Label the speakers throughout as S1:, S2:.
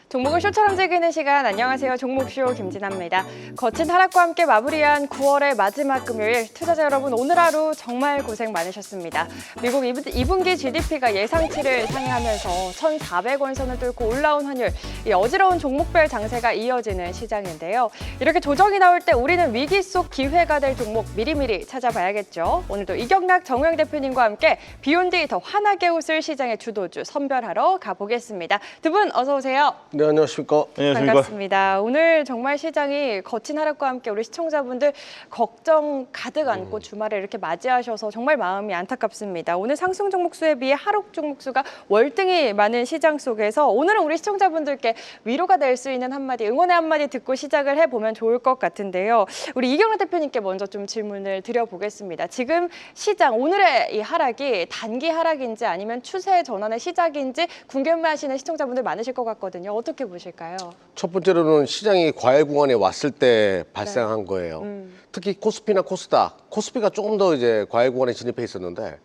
S1: 종목을 쇼처럼 즐기는 시간, 안녕하세요. 종목쇼 김진아입니다. 거친 하락과 함께 마무리한 9월의 마지막 금요일, 투자자 여러분 오늘 하루 정말 고생 많으셨습니다. 미국 2분기 GDP가 예상치를 상회하면서 1,400원 선을 뚫고 올라온 환율, 이 어지러운 종목별 장세가 이어지는 시장인데요. 이렇게 조정이 나올 때 우리는 위기 속 기회가 될 종목 미리미리 찾아봐야겠죠. 오늘도 이경락 정우영 대표님과 함께 비온 뒤 더 환하게 웃을 시장의 주도주 선별하러 가보겠습니다. 두 분 어서 오세요.
S2: 네, 안녕하십니까.
S1: 반갑습니다. 오늘 정말 시장이 거친 하락과 함께 우리 시청자분들 걱정 가득 안고 주말에 이렇게 맞이하셔서 정말 마음이 안타깝습니다. 오늘 상승 종목수에 비해 하락 종목수가 월등히 많은 시장 속에서 오늘은 우리 시청자분들께 위로가 될 수 있는 한마디, 응원의 한마디 듣고 시작을 해보면 좋을 것 같은데요. 우리 이경락 대표님께 먼저 좀 질문을 드려보겠습니다. 지금 시장, 오늘의 이 하락이 단기 하락인지 아니면 추세 전환의 시작인지 궁금해하시는 시청자분들 많으실 것 같거든요. 어떻게 보실까요?
S2: 첫 번째로는 시장이 과열 구간에 왔을 때 발생한 거예요. 특히 코스피나 코스닥, 코스피가 조금 더 이제 과열 구간에 진입해 있었는데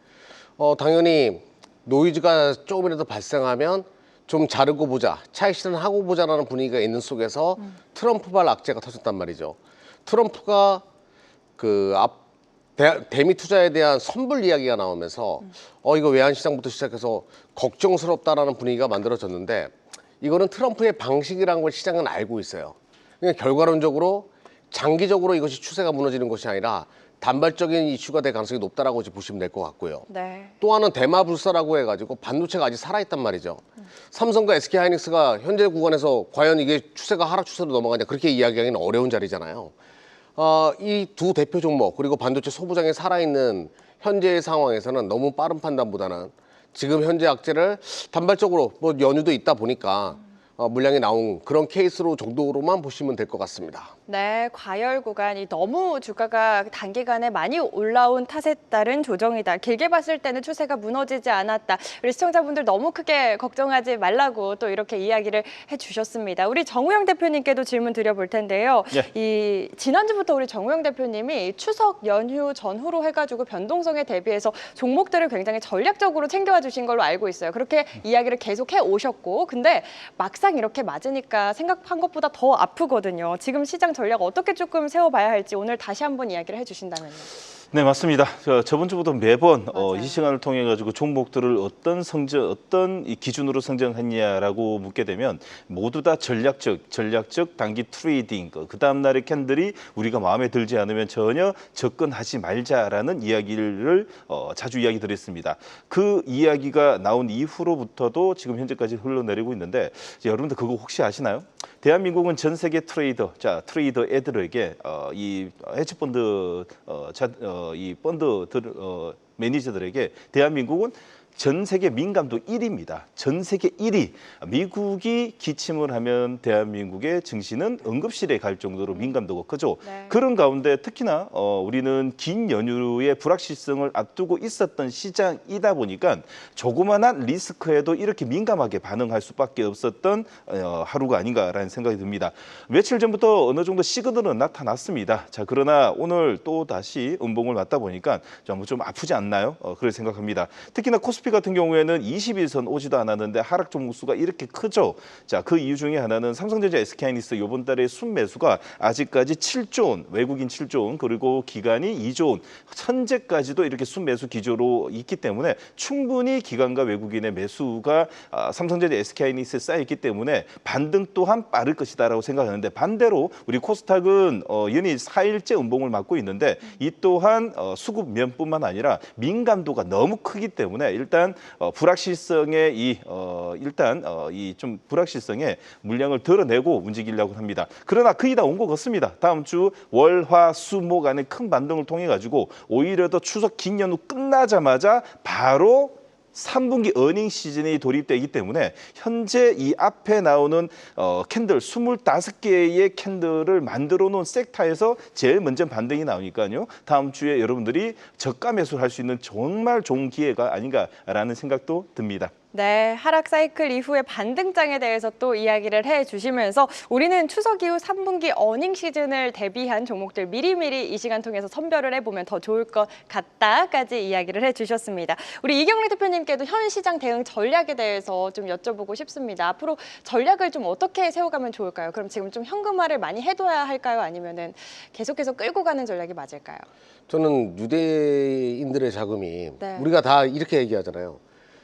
S2: 당연히 노이즈가 조금이라도 발생하면 좀 자르고 보자, 차익 실현하고 보자라는 분위기가 있는 속에서 트럼프발 악재가 터졌단 말이죠. 트럼프가 대미 투자에 대한 선불 이야기가 나오면서 이거 외환시장부터 시작해서 걱정스럽다라는 분위기가 만들어졌는데 이거는 트럼프의 방식이라는 걸 시장은 알고 있어요. 그러니까 결과론적으로 장기적으로 이것이 추세가 무너지는 것이 아니라 단발적인 이슈가 될 가능성이 높다라고 보시면 될 것 같고요.
S1: 네.
S2: 또 하나는 대마불사라고 해가지고 반도체가 아직 살아있단 말이죠. 삼성과 SK하이닉스가 현재 구간에서 과연 이게 추세가 하락 추세로 넘어가냐 그렇게 이야기하기는 어려운 자리잖아요. 이 두 대표 종목 그리고 반도체 소부장이 살아있는 현재의 상황에서는 너무 빠른 판단보다는 지금 현재 악재를 단발적으로 뭐 연휴도 있다 보니까 물량이 나온 그런 케이스로 정도로만 보시면 될 것 같습니다.
S1: 네, 과열 구간이 너무 주가가 단기간에 많이 올라온 탓에 따른 조정이다. 길게 봤을 때는 추세가 무너지지 않았다. 우리 시청자분들 너무 크게 걱정하지 말라고 또 이렇게 이야기를 해주셨습니다. 우리 정우영 대표님께도 질문 드려볼 텐데요. 이 지난주부터 우리 정우영 대표님이 추석 연휴 전후로 해가지고 변동성에 대비해서 종목들을 굉장히 전략적으로 챙겨와 주신 걸로 알고 있어요. 그렇게 이야기를 계속 해 오셨고, 근데 막상 이렇게 맞으니까 생각한 것보다 더 아프거든요. 지금 시장 전략 어떻게 조금 세워봐야 할지 오늘 다시 한번 이야기를 해주신다면요.
S3: 네, 맞습니다. 저번 주부터 매번 이 시간을 통해 가지고 종목들을 어떤 이 기준으로 선정했냐라고 묻게 되면 모두 다 전략적 단기 트레이딩, 그 다음 날의 캔들이 우리가 마음에 들지 않으면 전혀 접근하지 말자라는 이야기를 자주 이야기 드렸습니다. 그 이야기가 나온 이후로부터도 지금 현재까지 흘러내리고 있는데 여러분들 그거 혹시 아시나요? 대한민국은 전 세계 트레이더 애들에게 이 헤지펀드 이 펀드들 매니저들에게 대한민국은 전 세계 민감도 1위입니다. 전 세계 1위. 미국이 기침을 하면 대한민국의 증시는 응급실에 갈 정도로 민감도가 크죠.
S1: 네.
S3: 그런 가운데 특히나 우리는 긴 연휴의 불확실성을 앞두고 있었던 시장이다 보니까 조그만한 리스크에도 이렇게 민감하게 반응할 수밖에 없었던 하루가 아닌가라는 생각이 듭니다. 며칠 전부터 어느 정도 시그널은 나타났습니다. 자, 그러나 오늘 또 다시 음봉을 맞다 보니까 좀 아프지 않나요? 그렇게 생각합니다. 특히나 코스피 같은 경우에는 20일선 오지도 않았는데 하락 종목수가 이렇게 크죠. 자, 그 이유 중에 하나는 삼성전자, SK하이닉스 이번 달에 순매수가 아직까지 7조 원, 외국인 7조 원, 그리고 기관이 2조 원, 현재까지도 이렇게 순매수 기조로 있기 때문에 충분히 기관과 외국인의 매수가 삼성전자, SK하이닉스에 쌓여있기 때문에 반등 또한 빠를 것이다라고 생각하는데 반대로 우리 코스닥은 연일 4일째 음봉을 맞고 있는데 이 또한 수급면뿐만 아니라 민감도가 너무 크기 때문에 일단 불확실성의 이 좀 불확실성의 물량을 덜어내고 움직이려고 합니다. 그러나 거의 다 온 것 같습니다. 다음 주 월, 화, 수, 목 안에 큰 반등을 통해 가지고 오히려 더 추석 긴 연휴 끝나자마자 바로 3분기 어닝 시즌이 돌입되기 때문에 현재 이 앞에 나오는 캔들 25개의 캔들을 만들어 놓은 섹터에서 제일 먼저 반등이 나오니까요. 다음 주에 여러분들이 저가 매수를 할 수 있는 정말 좋은 기회가 아닌가라는 생각도 듭니다.
S1: 네, 하락 사이클 이후의 반등장에 대해서 또 이야기를 해주시면서 우리는 추석 이후 3분기 어닝 시즌을 대비한 종목들 미리미리 이 시간 통해서 선별을 해보면 더 좋을 것 같다까지 이야기를 해주셨습니다. 우리 이경래 대표님께도 현 시장 대응 전략에 대해서 좀 여쭤보고 싶습니다. 앞으로 전략을 좀 어떻게 세워가면 좋을까요? 그럼 지금 좀 현금화를 많이 해둬야 할까요? 아니면은 계속해서 끌고 가는 전략이 맞을까요?
S2: 저는 유대인들의 자금이
S1: 네.
S2: 우리가 다 이렇게 얘기하잖아요.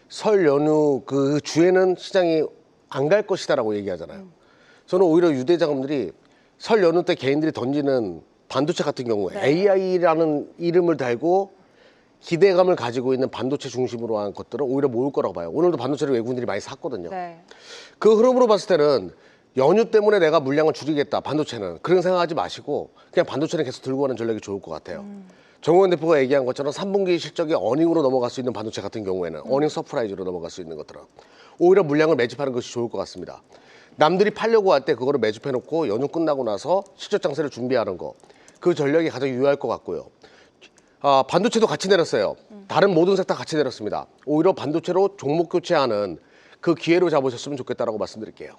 S2: 설 연휴 그 주에는 시장이 안 갈 것이다라고 얘기하잖아요. 저는 오히려 유대 자금들이 설 연휴 때 개인들이 던지는 반도체 같은 경우에
S1: 네.
S2: AI라는 이름을 달고 기대감을 가지고 있는 반도체 중심으로 한 것들은 오히려 모을 거라고 봐요. 오늘도 반도체를 외국인들이 많이 샀거든요.
S1: 네.
S2: 그 흐름으로 봤을 때는 연휴 때문에 내가 물량을 줄이겠다, 반도체는. 그런 생각하지 마시고 그냥 반도체는 계속 들고 가는 전략이 좋을 것 같아요. 정호원 대표가 얘기한 것처럼 3분기 실적이 어닝으로 넘어갈 수 있는 반도체 같은 경우에는 어닝 서프라이즈로 넘어갈 수 있는 것들은 오히려 물량을 매집하는 것이 좋을 것 같습니다. 남들이 팔려고 할 때 그거를 매집해놓고 연휴 끝나고 나서 실적 장세를 준비하는 거, 그 전략이 가장 유효할 것 같고요. 반도체도 같이 내렸어요. 다른 모든 섹터 같이 내렸습니다. 오히려 반도체로 종목 교체하는 그 기회로 잡으셨으면 좋겠다라고 말씀드릴게요.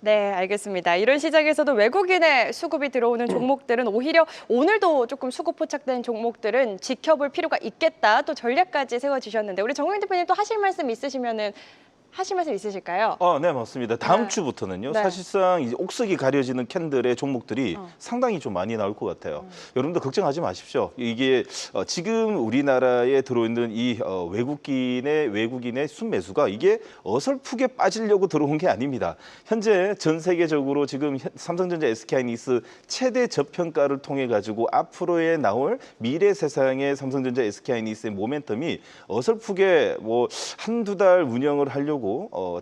S1: 네, 알겠습니다. 이런 시장에서도 외국인의 수급이 들어오는 종목들은 오히려 오늘도 조금 수급 포착된 종목들은 지켜볼 필요가 있겠다. 또 전략까지 세워주셨는데 우리 정호영 대표님 또 하실 말씀 있으시면은 하실 말씀 있으실까요?
S3: 네, 맞습니다. 다음
S1: 네.
S3: 주부터는요.
S1: 네.
S3: 사실상 이제 옥석이 가려지는 캔들의 종목들이 상당히 좀 많이 나올 것 같아요. 여러분들 걱정하지 마십시오. 이게 지금 우리나라에 들어있는 이 외국인의 순매수가 이게 어설프게 빠지려고 들어온 게 아닙니다. 현재 전 세계적으로 지금 삼성전자, SK하이닉스 최대 저평가를 통해 가지고 앞으로에 나올 미래 세상의 삼성전자, SK하이닉스의 모멘텀이 어설프게 뭐 한두 달 운영을 하려고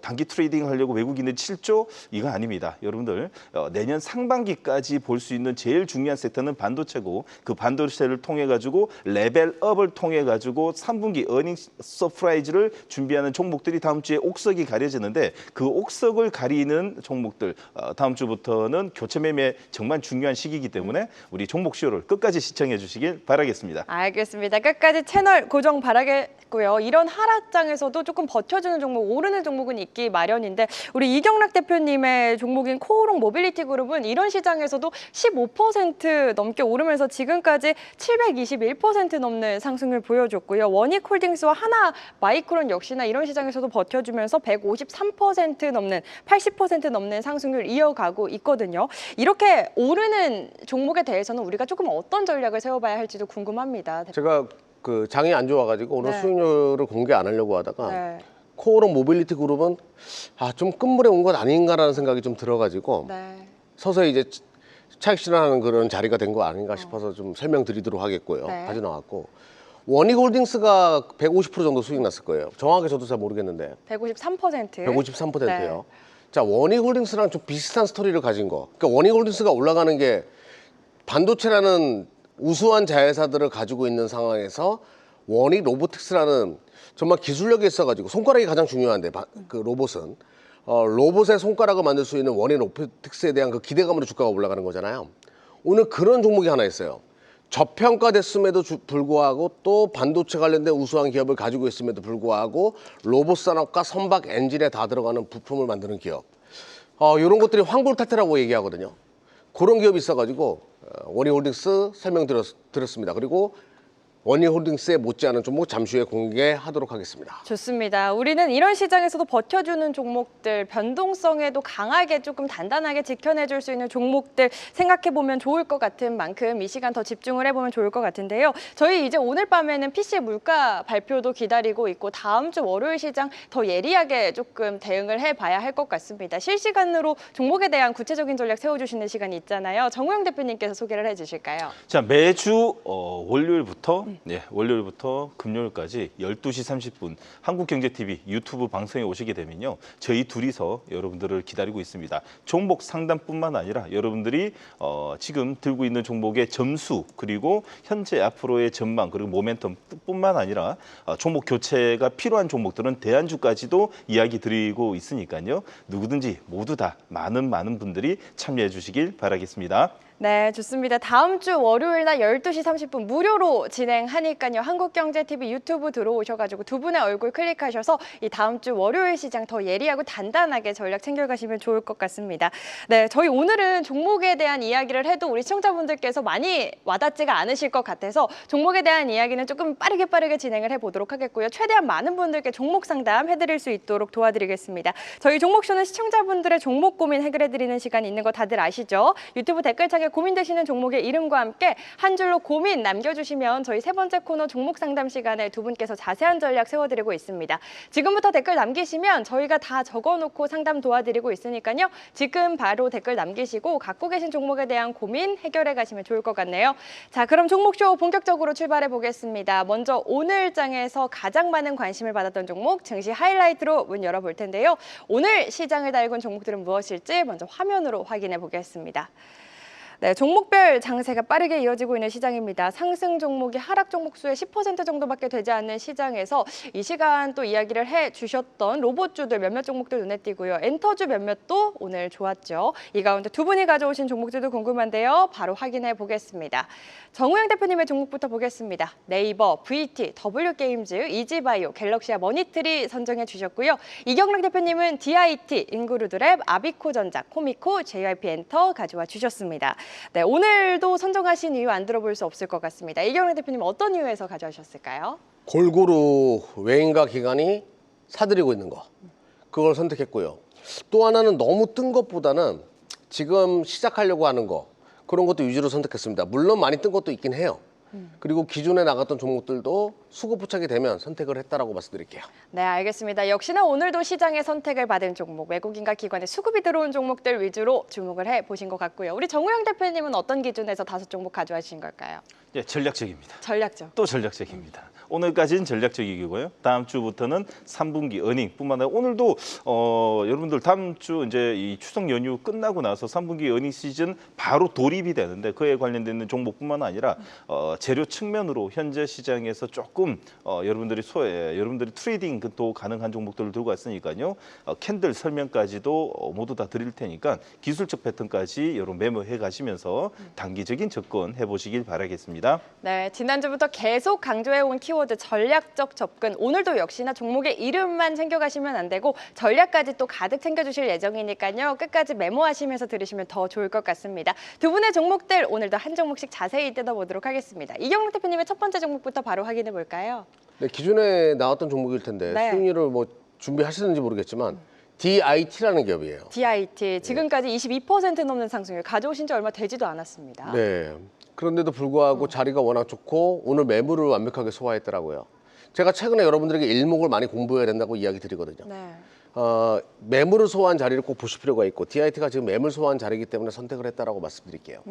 S3: 단기 트레이딩 하려고 외국인들 7조 이거 아닙니다. 여러분들 내년 상반기까지 볼 수 있는 제일 중요한 섹터는 반도체고 그 반도체를 통해 가지고 레벨업을 통해 가지고 3분기 어닝 서프라이즈를 준비하는 종목들이 다음 주에 옥석이 가려지는데 그 옥석을 가리는 종목들 다음 주부터는 교체 매매 정말 중요한 시기이기 때문에 우리 종목 쇼를 끝까지 시청해 주시길 바라겠습니다.
S1: 알겠습니다. 끝까지 채널 고정 바라겠고요. 이런 하락장에서도 조금 버텨주는 종목, 오르는 종목은 있기 마련인데 우리 이경락 대표님의 종목인 코오롱 모빌리티 그룹은 이런 시장에서도 15% 넘게 오르면서 지금까지 721% 넘는 상승을 보여줬고요. 원익홀딩스와 하나 마이크론 역시나 이런 시장에서도 버텨주면서 153% 넘는 80% 넘는 상승률 이어가고 있거든요. 이렇게 오르는 종목에 대해서는 우리가 조금 어떤 전략을 세워봐야 할지도 궁금합니다.
S2: 제가 그 장이 안 좋아가지고 오늘
S1: 네.
S2: 수익률을 공개 안 하려고 하다가
S1: 네.
S2: 코오롱 모빌리티 그룹은 좀 끝물에 온 것 아닌가라는 생각이 좀 들어가지고
S1: 네.
S2: 서서히 이제 차익 실현하는 그런 자리가 된 거 아닌가 싶어서 좀 설명드리도록 하겠고요.
S1: 네.
S2: 빠져나왔고 원익홀딩스가 150% 정도 수익 났을 거예요. 정확하게 저도 잘 모르겠는데
S1: 153%.
S2: 153%예요. 자, 원익홀딩스랑 좀 비슷한 스토리를 가진 거. 그러니까 원익홀딩스가 올라가는 게 반도체라는 우수한 자회사들을 가지고 있는 상황에서 원익 로보틱스라는 정말 기술력이 있어가지고 손가락이 가장 중요한데 그 로봇은 로봇의 손가락을 만들 수 있는 원익 로보틱스에 대한 그 기대감으로 주가가 올라가는 거잖아요. 오늘 그런 종목이 하나 있어요. 저평가됐음에도 불구하고 또 반도체 관련된 우수한 기업을 가지고 있음에도 불구하고 로봇 산업과 선박 엔진에 다 들어가는 부품을 만드는 기업. 이런 것들이 황불탈태라고 얘기하거든요. 그런 기업이 있어가지고 원익홀딩스 설명드렸습니다. 그리고 원익홀딩스에 못지않은 종목 잠시 후에 공개하도록 하겠습니다.
S1: 좋습니다. 우리는 이런 시장에서도 버텨주는 종목들, 변동성에도 강하게 조금 단단하게 지켜내줄 수 있는 종목들 생각해보면 좋을 것 같은 만큼 이 시간 더 집중을 해보면 좋을 것 같은데요. 저희 이제 오늘 밤에는 PC 물가 발표도 기다리고 있고 다음 주 월요일 시장 더 예리하게 조금 대응을 해봐야 할 것 같습니다. 실시간으로 종목에 대한 구체적인 전략 세워주시는 시간이 있잖아요. 정우영 대표님께서 소개를 해주실까요?
S3: 자, 매주 월요일부터 금요일까지 12시 30분 한국경제TV 유튜브 방송에 오시게 되면요. 저희 둘이서 여러분들을 기다리고 있습니다. 종목 상담뿐만 아니라 여러분들이 지금 들고 있는 종목의 점수 그리고 현재 앞으로의 전망 그리고 모멘텀뿐만 아니라 종목 교체가 필요한 종목들은 대안주까지도 이야기 드리고 있으니까요. 누구든지 모두 다 많은 분들이 참여해 주시길 바라겠습니다.
S1: 네, 좋습니다. 다음 주 월요일 날 12시 30분 무료로 진행하니까요. 한국경제TV 유튜브 들어오셔가지고 두 분의 얼굴 클릭하셔서 이 다음 주 월요일 시장 더 예리하고 단단하게 전략 챙겨가시면 좋을 것 같습니다. 네, 저희 오늘은 종목에 대한 이야기를 해도 우리 시청자분들께서 많이 와닿지가 않으실 것 같아서 종목에 대한 이야기는 조금 빠르게 진행을 해보도록 하겠고요. 최대한 많은 분들께 종목 상담 해드릴 수 있도록 도와드리겠습니다. 저희 종목쇼는 시청자분들의 종목 고민 해결해드리는 시간이 있는 거 다들 아시죠? 유튜브 댓글창에 고민되시는 종목의 이름과 함께 한 줄로 고민 남겨주시면 저희 세 번째 코너 종목 상담 시간에 두 분께서 자세한 전략 세워드리고 있습니다. 지금부터 댓글 남기시면 저희가 다 적어놓고 상담 도와드리고 있으니까요. 지금 바로 댓글 남기시고 갖고 계신 종목에 대한 고민 해결해 가시면 좋을 것 같네요. 자, 그럼 종목쇼 본격적으로 출발해 보겠습니다. 먼저 오늘 장에서 가장 많은 관심을 받았던 종목 증시 하이라이트로 문 열어볼 텐데요. 오늘 시장을 달군 종목들은 무엇일지 먼저 화면으로 확인해 보겠습니다. 네, 종목별 장세가 빠르게 이어지고 있는 시장입니다. 상승 종목이 하락 종목 수의 10% 정도밖에 되지 않는 시장에서 이 시간 또 이야기를 해주셨던 로봇주들 몇몇 종목들 눈에 띄고요. 엔터주 몇몇도 오늘 좋았죠. 이 가운데 두 분이 가져오신 종목들도 궁금한데요. 바로 확인해 보겠습니다. 정우영 대표님의 종목부터 보겠습니다. 네이버, VT, W게임즈, 이지바이오, 갤럭시와 머니트리 선정해 주셨고요. 이경락 대표님은 DIT, 인그루드랩, 아비코전자, 코미코, JYP엔터 가져와 주셨습니다. 네, 오늘도 선정하신 이유 안 들어볼 수 없을 것 같습니다. 이경락 대표님 어떤 이유에서 가져오셨을까요?
S2: 골고루 외인과 기관이 사들이고 있는 거, 그걸 선택했고요. 또 하나는 너무 뜬 것보다는 지금 시작하려고 하는 거, 그런 것도 위주로 선택했습니다. 물론 많이 뜬 것도 있긴 해요. 그리고 기존에 나갔던 종목들도 수급 포착이 되면 선택을 했다라고 말씀드릴게요.
S1: 네, 알겠습니다. 역시나 오늘도 시장의 선택을 받은 종목, 외국인과 기관의 수급이 들어온 종목들 위주로 주목을 해보신 것 같고요. 우리 정우영 대표님은 어떤 기준에서 5종목 가져와주신 걸까요?
S3: 예, 전략적입니다.
S1: 전략적.
S3: 또 전략적입니다. 오늘까지는 전략적이고요. 다음 주부터는 3분기 어닝뿐만 아니라 오늘도 여러분들 다음 주 이제 이 추석 연휴 끝나고 나서 3분기 어닝 시즌 바로 돌입이 되는데 그에 관련된 종목뿐만 아니라 재료 측면으로 현재 시장에서 조금 여러분들이 트레이딩도 가능한 종목들을 들고 왔으니까요. 캔들 설명까지도 모두 다 드릴 테니까 기술적 패턴까지 여러분 메모해 가시면서 단기적인 접근 해보시길 바라겠습니다.
S1: 네, 지난주부터 계속 강조해온 키워드 전략적 접근. 오늘도 역시나 종목의 이름만 챙겨가시면 안 되고 전략까지 또 가득 챙겨주실 예정이니까요. 끝까지 메모하시면서 들으시면 더 좋을 것 같습니다. 두 분의 종목들 오늘도 한 종목씩 자세히 뜯어보도록 하겠습니다. 이경락 대표님의 첫 번째 종목부터 바로 확인해 볼까요?
S2: 네, 기존에 나왔던 종목일 텐데
S1: 네.
S2: 수익률을 뭐 준비하시는지 모르겠지만 DIT라는 기업이에요.
S1: DIT, 지금까지 22% 넘는 상승률 가져오신 지 얼마 되지도 않았습니다.
S2: 네. 그런데도 불구하고 자리가 워낙 좋고 오늘 매물을 완벽하게 소화했더라고요. 제가 최근에 여러분들에게 일목을 많이 공부해야 된다고 이야기 드리거든요.
S1: 네.
S2: 매물을 소화한 자리를 꼭 보실 필요가 있고 DIT가 지금 매물 소화한 자리이기 때문에 선택을 했다라고 말씀드릴게요.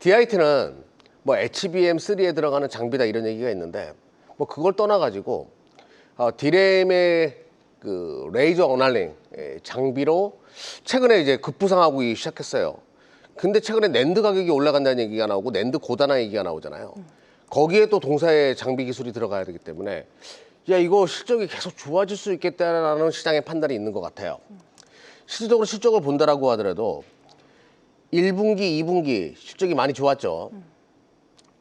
S2: DIT는 뭐 HBM3에 들어가는 장비다 이런 얘기가 있는데 뭐 그걸 떠나가지고 디램의 그 레이저 어널링 장비로 최근에 이제 급부상하고 시작했어요. 근데 최근에 낸드 가격이 올라간다는 얘기가 나오고 낸드 고단화 얘기가 나오잖아요. 거기에 또 동사의 장비 기술이 들어가야 되기 때문에 야 이거 실적이 계속 좋아질 수 있겠다라는 시장의 판단이 있는 것 같아요. 실질적으로 실적을 본다라고 하더라도 1분기, 2분기 실적이 많이 좋았죠.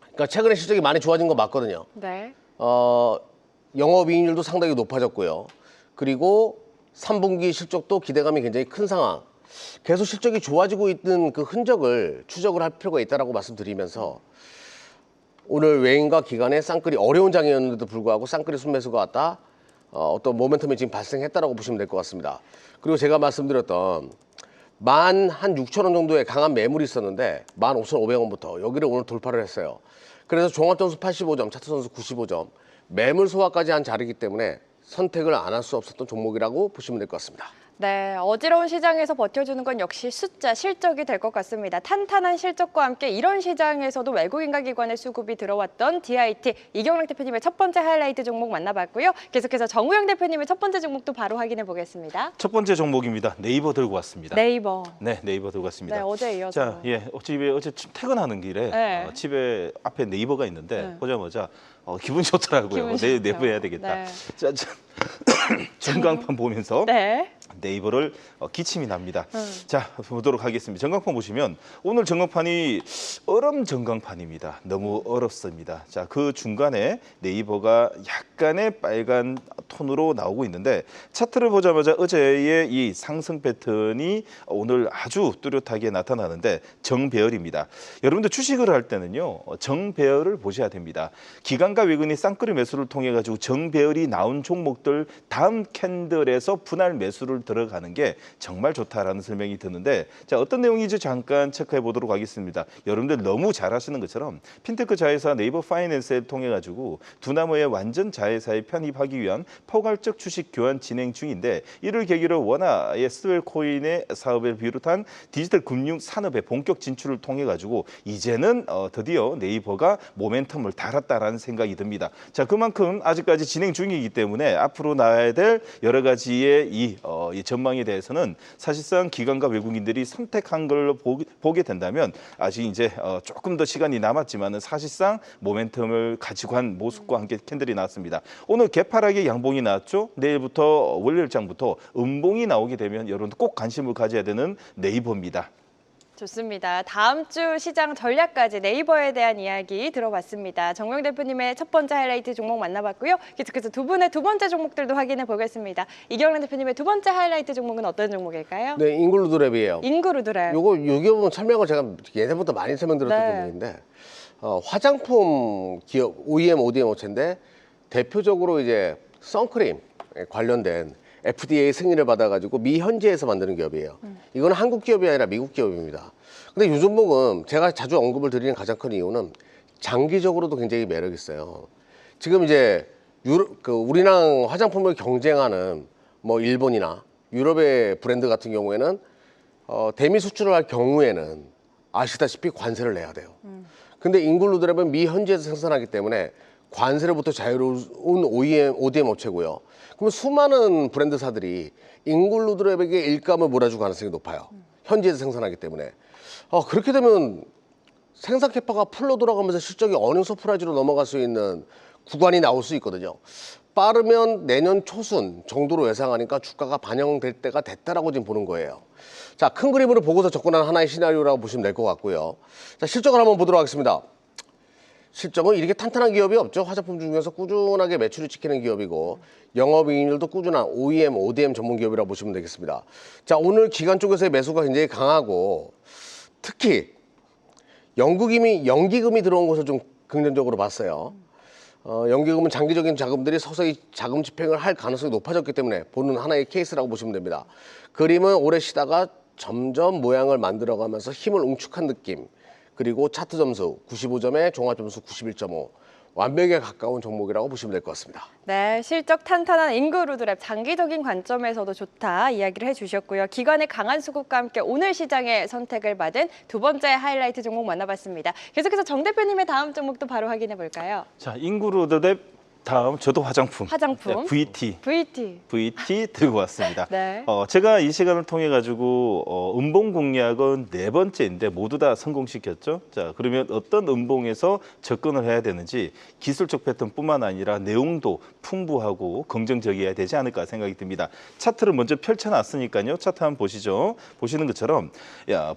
S2: 그러니까 최근에 실적이 많이 좋아진 거 맞거든요.
S1: 네.
S2: 영업이익률도 상당히 높아졌고요. 그리고 3분기 실적도 기대감이 굉장히 큰 상황. 계속 실적이 좋아지고 있는 그 흔적을 추적을 할 필요가 있다고 말씀드리면서 오늘 외인과 기관의 쌍끌이 어려운 장이었는데도 불구하고 쌍끌이 순매수가 왔다. 어떤 모멘텀이 지금 발생했다라고 보시면 될 것 같습니다. 그리고 제가 말씀드렸던 16,000원 정도의 강한 매물이 있었는데 15,500원부터 여기를 오늘 돌파를 했어요. 그래서 종합점수 85점, 차트선수 95점, 매물 소화까지 한 자리이기 때문에 선택을 안 할 수 없었던 종목이라고 보시면 될 것 같습니다.
S1: 네, 어지러운 시장에서 버텨주는 건 역시 숫자, 실적이 될 것 같습니다. 탄탄한 실적과 함께 이런 시장에서도 외국인과 기관의 수급이 들어왔던 DIT, 이경락 대표님의 첫 번째 하이라이트 종목 만나봤고요. 계속해서 정우영 대표님의 첫 번째 종목도 바로 확인해 보겠습니다.
S3: 첫 번째 종목입니다. 네이버 들고 왔습니다.
S1: 네이버.
S3: 네, 네이버 들고 왔습니다.
S1: 네, 어제 이어서.
S3: 자, 예, 집에 어제 퇴근하는 길에
S1: 네.
S3: 집에 앞에 네이버가 있는데
S1: 네.
S3: 보자마자 기분 좋더라고요.
S1: 기분 좋죠.
S3: 내부 해야 되겠다.
S1: 네.
S3: 자, 전광판 보면서
S1: 네.
S3: 네이버를 기침이 납니다. 자, 보도록 하겠습니다. 전광판 보시면 오늘 전광판이 얼음 전광판입니다. 너무 어렵습니다. 자, 그 중간에 네이버가 약간의 빨간 톤으로 나오고 있는데 차트를 보자마자 어제의 이 상승 패턴이 오늘 아주 뚜렷하게 나타나는데 정배열입니다. 여러분들 주식을 할 때는요, 정배열을 보셔야 됩니다. 기관과 외국인이 쌍끌이 매수를 통해 가지고 정배열이 나온 종목들 다음 캔들에서 분할 매수를 들어가는 게 정말 좋다라는 설명이 드는데, 자, 어떤 내용인지 잠깐 체크해 보도록 하겠습니다. 여러분들 너무 잘 아시는 것처럼 핀테크 자회사 네이버 파이낸스를 통해 가지고 두나무의 완전 자회사에 편입하기 위한 포괄적 주식 교환 진행 중인데, 이를 계기로 원화의 스웰코인의 사업을 비롯한 디지털 금융 산업의 본격 진출을 통해 가지고 이제는 드디어 네이버가 모멘텀을 달았다라는 생각이 듭니다. 자, 그만큼 아직까지 진행 중이기 때문에 앞으로 나아야 될 여러 가지의 이 전망에 대해서는 사실상 기관과 외국인들이 선택한 걸로 보게 된다면 아직 이제 조금 더 시간이 남았지만은 사실상 모멘텀을 가지고 한 모습과 함께 캔들이 나왔습니다. 오늘 개파락의 양봉이 나왔죠. 내일부터 월요일장부터 음봉이 나오게 되면 여러분들 꼭 관심을 가져야 되는 네이버입니다.
S1: 좋습니다. 다음 주 시장 전략까지 네이버에 대한 이야기 들어봤습니다. 정명 대표님의 첫 번째 하이라이트 종목 만나봤고요. 계속해서 두 분의 두 번째 종목들도 확인해 보겠습니다. 이경란 대표님의 두 번째 하이라이트 종목은 어떤 종목일까요?
S2: 네, 인글루드랩이에요.
S1: 인그루드랩.
S2: 여기 보면 설명을 제가 예전부터 많이 설명드렸던
S1: 네.
S2: 부분인데 화장품 기업 OEM, ODM 업체인데 대표적으로 이제 선크림 관련된 FDA 승인을 받아가지고 미 현지에서 만드는 기업이에요. 이거는 한국 기업이 아니라 미국 기업입니다. 근데 이 종목은 제가 자주 언급을 드리는 가장 큰 이유는 장기적으로도 굉장히 매력 있어요. 지금 이제 우리랑 화장품을 경쟁하는 뭐 일본이나 유럽의 브랜드 같은 경우에는 대미 수출을 할 경우에는 아시다시피 관세를 내야 돼요. 근데 인글루드랩은 미 현지에서 생산하기 때문에 관세로부터 자유로운 OEM, ODM 업체고요. 그러면 수많은 브랜드사들이 인글루드랩에게 일감을 몰아줄 가능성이 높아요. 현지에서 생산하기 때문에. 그렇게 되면 생산 캐파가 풀로 돌아가면서 실적이 어닝 서프라이즈로 넘어갈 수 있는 구간이 나올 수 있거든요. 빠르면 내년 초순 정도로 예상하니까 주가가 반영될 때가 됐다라고 지금 보는 거예요. 자, 큰 그림으로 보고서 접근한 하나의 시나리오라고 보시면 될 것 같고요. 자, 실적을 한번 보도록 하겠습니다. 실적은 이렇게 탄탄한 기업이 없죠. 화장품 중에서 꾸준하게 매출을 지키는 기업이고 영업이익률도 꾸준한 OEM, ODM 전문 기업이라고 보시면 되겠습니다. 자, 오늘 기관 쪽에서의 매수가 굉장히 강하고 특히 연기금이 들어온 것을 좀 긍정적으로 봤어요. 연기금은 장기적인 자금들이 서서히 자금 집행을 할 가능성이 높아졌기 때문에 보는 하나의 케이스라고 보시면 됩니다. 그림은 오래 쉬다가 점점 모양을 만들어가면서 힘을 응축한 느낌. 그리고 차트 점수 95점에 종합 점수 91.5. 완벽에 가까운 종목이라고 보시면 될 것 같습니다.
S1: 네, 실적 탄탄한 인그루드랩 장기적인 관점에서도 좋다 이야기를 해주셨고요. 기관의 강한 수급과 함께 오늘 시장에 선택을 받은 두 번째 하이라이트 종목 만나봤습니다. 계속해서 정 대표님의 다음 종목도 바로 확인해 볼까요?
S3: 자, 인그루드랩 다음 저도 화장품.
S1: 화장품.
S3: 네, VT 들고 왔습니다.
S1: 네.
S3: 제가 이 시간을 통해 가지고 음봉 공략은 네 번째인데 모두 다 성공시켰죠. 자, 그러면 어떤 음봉에서 접근을 해야 되는지 기술적 패턴뿐만 아니라 내용도 풍부하고 긍정적이어야 되지 않을까 생각이 듭니다. 차트를 먼저 펼쳐놨으니까요. 차트 한번 보시죠. 보시는 것처럼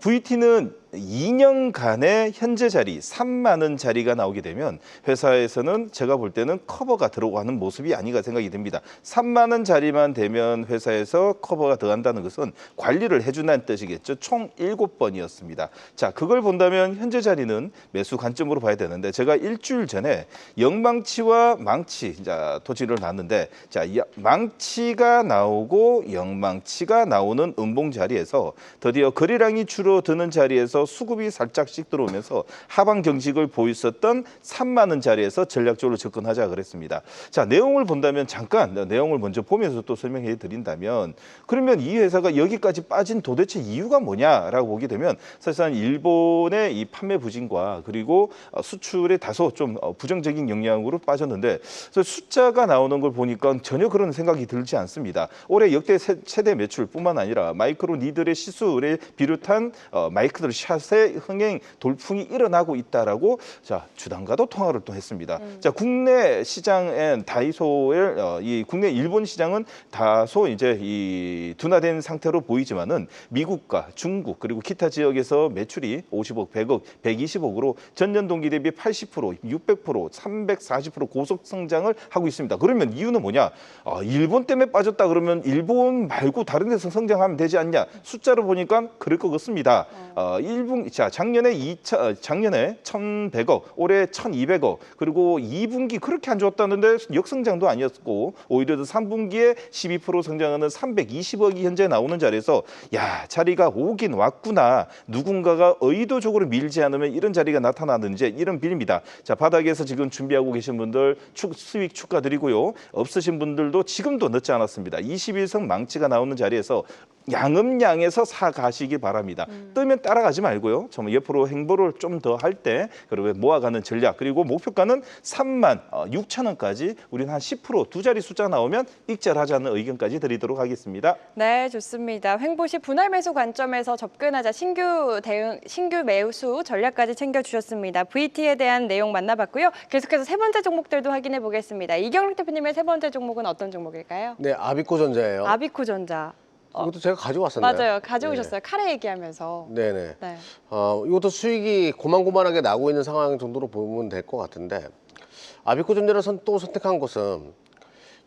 S3: VT는 2년간의 현재 자리 3만 원 자리가 나오게 되면 회사에서는 제가 볼 때는 커버가 들어가는 모습이 아닌가 생각이 듭니다. 3만 원 자리만 되면 회사에서 커버가 들어간다는 것은 관리를 해준다는 뜻이겠죠. 총 7번이었습니다. 자, 그걸 본다면 현재 자리는 매수 관점으로 봐야 되는데 제가 일주일 전에 영망치와 망치 토지를 놨는데 자, 망치가 나오고 영망치가 나오는 음봉 자리에서 드디어 거래량이 줄어드는 자리에서 수급이 살짝씩 들어오면서 하방 경직을 보였었던 3만 원 자리에서 전략적으로 접근하자 그랬습니다. 자, 내용을 본다면 잠깐 내용을 먼저 보면서 또 설명해 드린다면 그러면 이 회사가 여기까지 빠진 도대체 이유가 뭐냐라고 보게 되면 사실상 일본의 이 판매 부진과 그리고 수출에 다소 좀 부정적인 영향으로 빠졌는데 숫자가 나오는 걸 보니까 전혀 그런 생각이 들지 않습니다. 올해 역대 최대 매출뿐만 아니라 마이크로 니들의 시술에 비롯한 마이크들 샷 차세 흥행 돌풍이 일어나고 있다라고 자 주당과도 통화를 또 했습니다. 자 국내 시장엔 다이소의 이 국내 일본 시장은 다소 이제 이 둔화된 상태로 보이지만은 미국과 중국 그리고 기타 지역에서 매출이 50억, 100억, 120억으로 전년 동기 대비 80%, 600%, 340% 고속 성장을 하고 있습니다. 그러면 이유는 뭐냐? 일본 때문에 빠졌다 그러면 일본 말고 다른 데서 성장하면 되지 않냐? 숫자로 보니까 그럴 것 같습니다. 1분 자 작년에 1,100억, 올해 1,200억, 그리고 2분기 그렇게 안 좋았다는데 역성장도 아니었고 오히려 3분기에 12% 성장하는 320억이 현재 나오는 자리에서 야 자리가 오긴 왔구나. 누군가가 의도적으로 밀지 않으면 이런 자리가 나타나는지 이런 빌입니다. 자 바닥에서 지금 준비하고 계신 분들 수익 축하드리고요. 없으신 분들도 지금도 늦지 않았습니다. 21성 망치가 나오는 자리에서 양음양에서 사가시기 바랍니다. 뜨면 따라가지 말고요. 정말 옆으로 행보를 좀 더 할 때 그리고 모아가는 전략 그리고 목표가는 36,000원까지 우리는 한 10% 두 자리 숫자 나오면 익절하자는 의견까지 드리도록 하겠습니다.
S1: 네, 좋습니다. 횡보 시 분할 매수 관점에서 접근하자 신규 매수 전략까지 챙겨주셨습니다. VT에 대한 내용 만나봤고요. 계속해서 세 번째 종목들도 확인해 보겠습니다. 이경록 대표님의 세 번째 종목은 어떤 종목일까요?
S2: 네, 아비코전자예요.
S1: 아비코전자.
S2: 이것도 제가 가져왔었나요?
S1: 맞아요. 가져오셨어요. 카레 얘기하면서.
S2: 네네.
S1: 네.
S2: 이것도 수익이 고만고만하게 나고 있는 상황 정도로 보면 될 것 같은데 아비코전자를 또 선택한 것은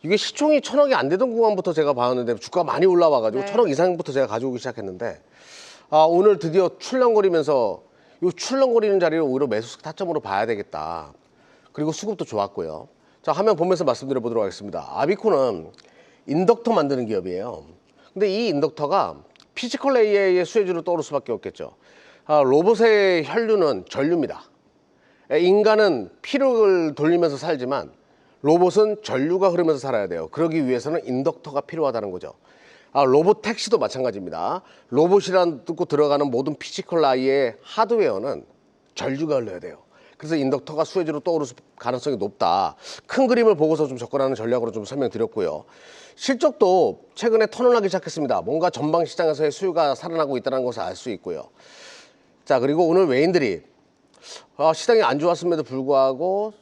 S2: 이게 시총이 1,000억이 안 되던 구간부터 제가 봤는데 주가가 많이 올라와가지고
S1: 네.
S2: 1,000억 이상부터 제가 가져오기 시작했는데 오늘 드디어 출렁거리면서 이 출렁거리는 자리를 오히려 매수 타점으로 봐야 되겠다. 그리고 수급도 좋았고요. 자, 화면 보면서 말씀드려 보도록 하겠습니다. 아비코는 인덕터 만드는 기업이에요. 근데 이 인덕터가 피지컬 AI의 수혜주로 떠오를 수밖에 없겠죠. 로봇의 혈류는 전류입니다. 인간은 피를 돌리면서 살지만 로봇은 전류가 흐르면서 살아야 돼요. 그러기 위해서는 인덕터가 필요하다는 거죠. 로봇 택시도 마찬가지입니다. 로봇이란 듣고 들어가는 모든 피지컬 AI의 하드웨어는 전류가 흘러야 돼요. 그래서 인덕터가 수혜주로 떠오를 가능성이 높다. 큰 그림을 보고서 좀 접근하는 전략으로 좀 설명드렸고요. 실적도 최근에 턴을 하기 시작했습니다. 뭔가 전방 시장에서의 수요가 살아나고 있다는 것을 알 수 있고요. 자, 그리고 오늘 외인들이 시장이 안 좋았음에도 불구하고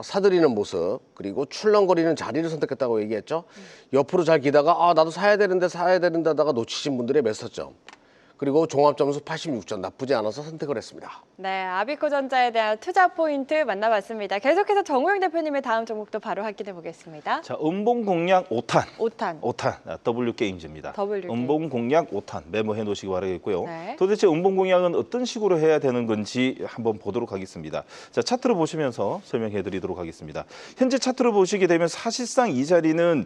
S2: 사들이는 모습 그리고 출렁거리는 자리를 선택했다고 얘기했죠. 옆으로 잘 기다가 나도 사야 되는데 하다가 놓치신 분들의 매수점. 그리고 종합점수 86점 나쁘지 않아서 선택을 했습니다.
S1: 네, 아비코전자에 대한 투자 포인트 만나봤습니다. 계속해서 정우영 대표님의 다음 종목도 바로 확인해 보겠습니다.
S3: 자 음봉 공략 5탄.
S1: 5탄.
S3: W 게임즈입니다.
S1: W 게임.
S3: 음봉 공략 5탄 메모해 놓으시기 바라겠고요.
S1: 네.
S3: 도대체 음봉 공략은 어떤 식으로 해야 되는 건지 한번 보도록 하겠습니다. 자 차트를 보시면서 설명해 드리도록 하겠습니다. 현재 차트를 보시게 되면 사실상 이 자리는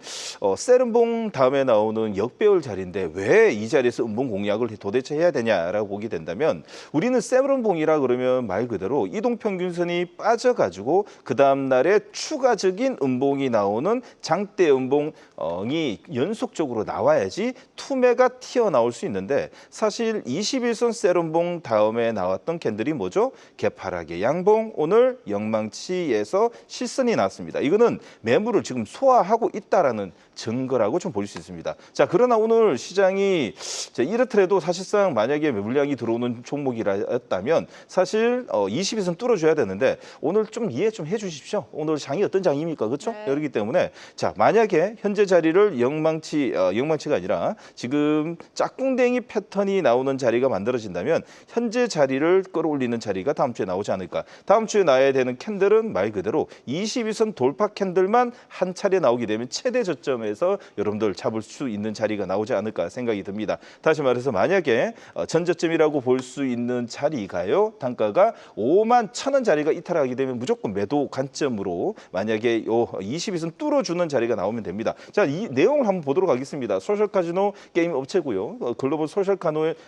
S3: 셀음봉 다음에 나오는 역배열 자리인데 왜 이 자리에서 음봉 공략을 도대체 해야 되냐라고 보게 된다면 우리는 셀음봉이라 그러면 말 그대로 이동평균선이 빠져가지고 그 다음 날에 추가적인 음봉이 나오는 장대 음봉이 연속적으로 나와야지 투매가 튀어나올 수 있는데 사실 21선 셀음봉 다음에 나왔던 캔들이 뭐죠? 개파락의 양봉, 오늘 영망치에서 실선이 나왔습니다. 이거는 매물을 지금 소화하고 있다라는 증거라고 좀 볼 수 있습니다. 자, 그러나 오늘 시장이 이렇더라도 사실상 만약에 물량이 들어오는 종목이라면 사실 22선 뚫어줘야 되는데 오늘 좀 이해 좀 해주십시오. 오늘 장이 어떤 장입니까? 그렇죠?
S1: 네.
S3: 그렇기 때문에 자 만약에 현재 자리를 영망치가 아니라 지금 짝꿍댕이 패턴이 나오는 자리가 만들어진다면 현재 자리를 끌어올리는 자리가 다음 주에 나오지 않을까. 다음 주에 나와야 되는 캔들은 말 그대로 22선 돌파 캔들만 한 차례 나오게 되면 최대 저점에서 여러분들 잡을 수 있는 자리가 나오지 않을까 생각이 듭니다. 다시 말해서 만약에 전저점이라고 볼 수 있는 자리가요. 단가가 51,000원 자리가 이탈하게 되면 무조건 매도 관점으로 만약에 요 22선 뚫어주는 자리가 나오면 됩니다. 자, 이 내용을 한번 보도록 하겠습니다. 소셜 카지노 게임 업체고요. 글로벌 소셜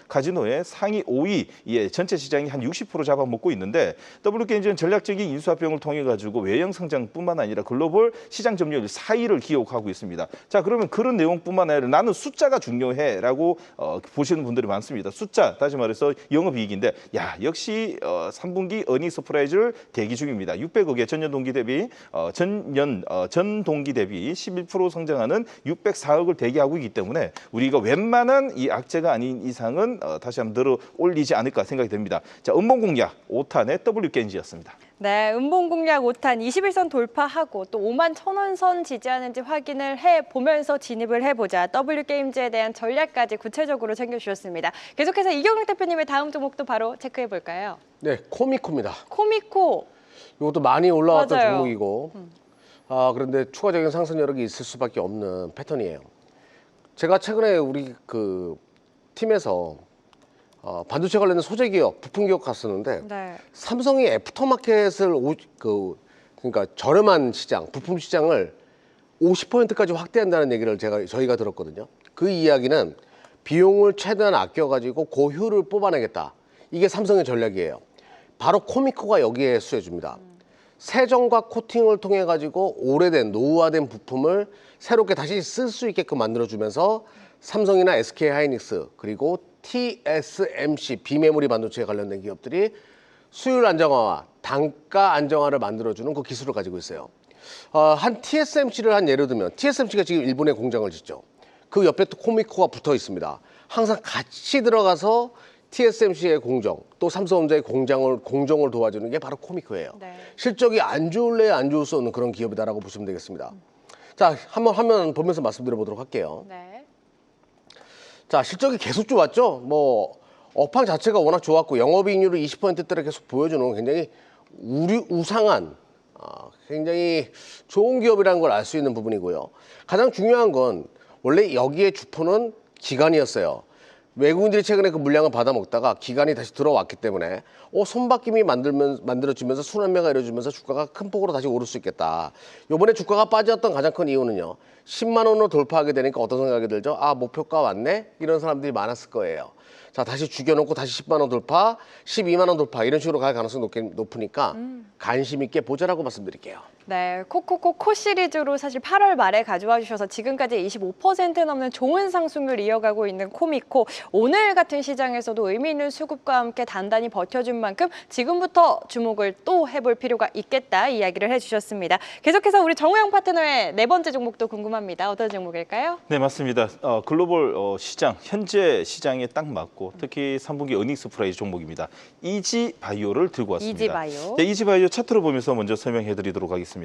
S3: 카지노의 상위 5위, 전체 시장이 한 60% 잡아먹고 있는데 W게임즈는 전략적인 인수합병을 통해 가지고 외형 성장뿐만 아니라 글로벌 시장 점유율 4위를 기록하고 있습니다. 있습니다. 자, 그러면 그런 내용뿐만 아니라 나는 숫자가 중요해라고 보시는 분들이 많습니다. 숫자, 다시 말해서 영업이익인데 야, 역시 3분기 어닝 서프라이즈를 대기 중입니다. 600억의 전년 동기 대비 전 동기 대비 11% 성장하는 604억을 대기하고 있기 때문에 우리가 웬만한 이 악재가 아닌 이상은 다시 한번 들어 올리지 않을까 생각이 됩니다. 자, 음봉 공략 5탄의 WKNG였습니다.
S1: 네, 음봉 공략 5탄 21선 돌파하고 또 5만 1,000원 선 지지하는지 확인을 해보면서 진입을 해보자. W게임즈에 대한 전략까지 구체적으로 챙겨주셨습니다. 계속해서 이경영 대표님의 다음 종목도 바로 체크해볼까요?
S2: 네, 코미코입니다.
S1: 코미코.
S2: 이것도 많이 올라왔던
S1: 맞아요.
S2: 종목이고 그런데 추가적인 상승 여력이 있을 수밖에 없는 패턴이에요. 제가 최근에 우리 그 팀에서 반도체 관련된 소재 기업, 부품 기업 갔었는데
S1: 네.
S2: 삼성이 애프터마켓을 그러니까 저렴한 시장, 부품 시장을 50%까지 확대한다는 얘기를 저희가 들었거든요. 그 이야기는 비용을 최대한 아껴가지고 고효율을 뽑아내겠다. 이게 삼성의 전략이에요. 바로 코미코가 여기에 수혜줍니다. 세정과 코팅을 통해 가지고 오래된 노후화된 부품을 새롭게 다시 쓸 수 있게끔 만들어주면서 삼성이나 SK하이닉스 그리고 TSMC 비메모리 반도체에 관련된 기업들이 수율 안정화와 단가 안정화를 만들어주는 그 기술을 가지고 있어요. 한 TSMC를 한 예를 들면 TSMC가 지금 일본에 공장을 짓죠. 그 옆에 또 코미코가 붙어 있습니다. 항상 같이 들어가서 TSMC의 공정, 또 삼성전자의 공정을 도와주는 게 바로 코미코예요.
S1: 네.
S2: 실적이 안 좋을래 안 좋을 수 없는 그런 기업이다라고 보시면 되겠습니다. 자, 한번 화면 보면서 말씀드려 보도록 할게요.
S1: 네.
S2: 자, 실적이 계속 좋았죠. 뭐 업황 자체가 워낙 좋았고 영업이익률을 20%대를 계속 보여주는 굉장히 우상한 굉장히 좋은 기업이라는 걸 알 수 있는 부분이고요. 가장 중요한 건 원래 여기에 주포는 기관이었어요. 외국인들이 최근에 그 물량을 받아먹다가 기관이 다시 들어왔기 때문에 손바뀜이 만들어지면서 순환매가 이루어지면서 주가가 큰 폭으로 다시 오를 수 있겠다. 이번에 주가가 빠졌던 가장 큰 이유는요. 10만 원으로 돌파하게 되니까 어떤 생각이 들죠? 목표가 왔네? 이런 사람들이 많았을 거예요. 자, 다시 죽여놓고 다시 10만 원 돌파, 12만 원 돌파 이런 식으로 갈 가능성이 높으니까 관심 있게 보자라고 말씀드릴게요.
S1: 네, 코코코 시리즈로 사실 8월 말에 가져와 주셔서 지금까지 25% 넘는 좋은 상승률 이어가고 있는 코미코. 오늘 같은 시장에서도 의미 있는 수급과 함께 단단히 버텨준 만큼 지금부터 주목을 또 해볼 필요가 있겠다 이야기를 해주셨습니다. 계속해서 우리 정우영 파트너의 네 번째 종목도 궁금합니다. 어떤 종목일까요?
S3: 네, 맞습니다. 글로벌 시장, 현재 시장에 딱 맞고 특히 3분기 어닝 서프라이즈 종목입니다. 이지바이오를 들고 왔습니다.
S1: 이지바이오.
S3: 네, 이지바이오 차트를 보면서 먼저 설명해 드리도록 하겠습니다.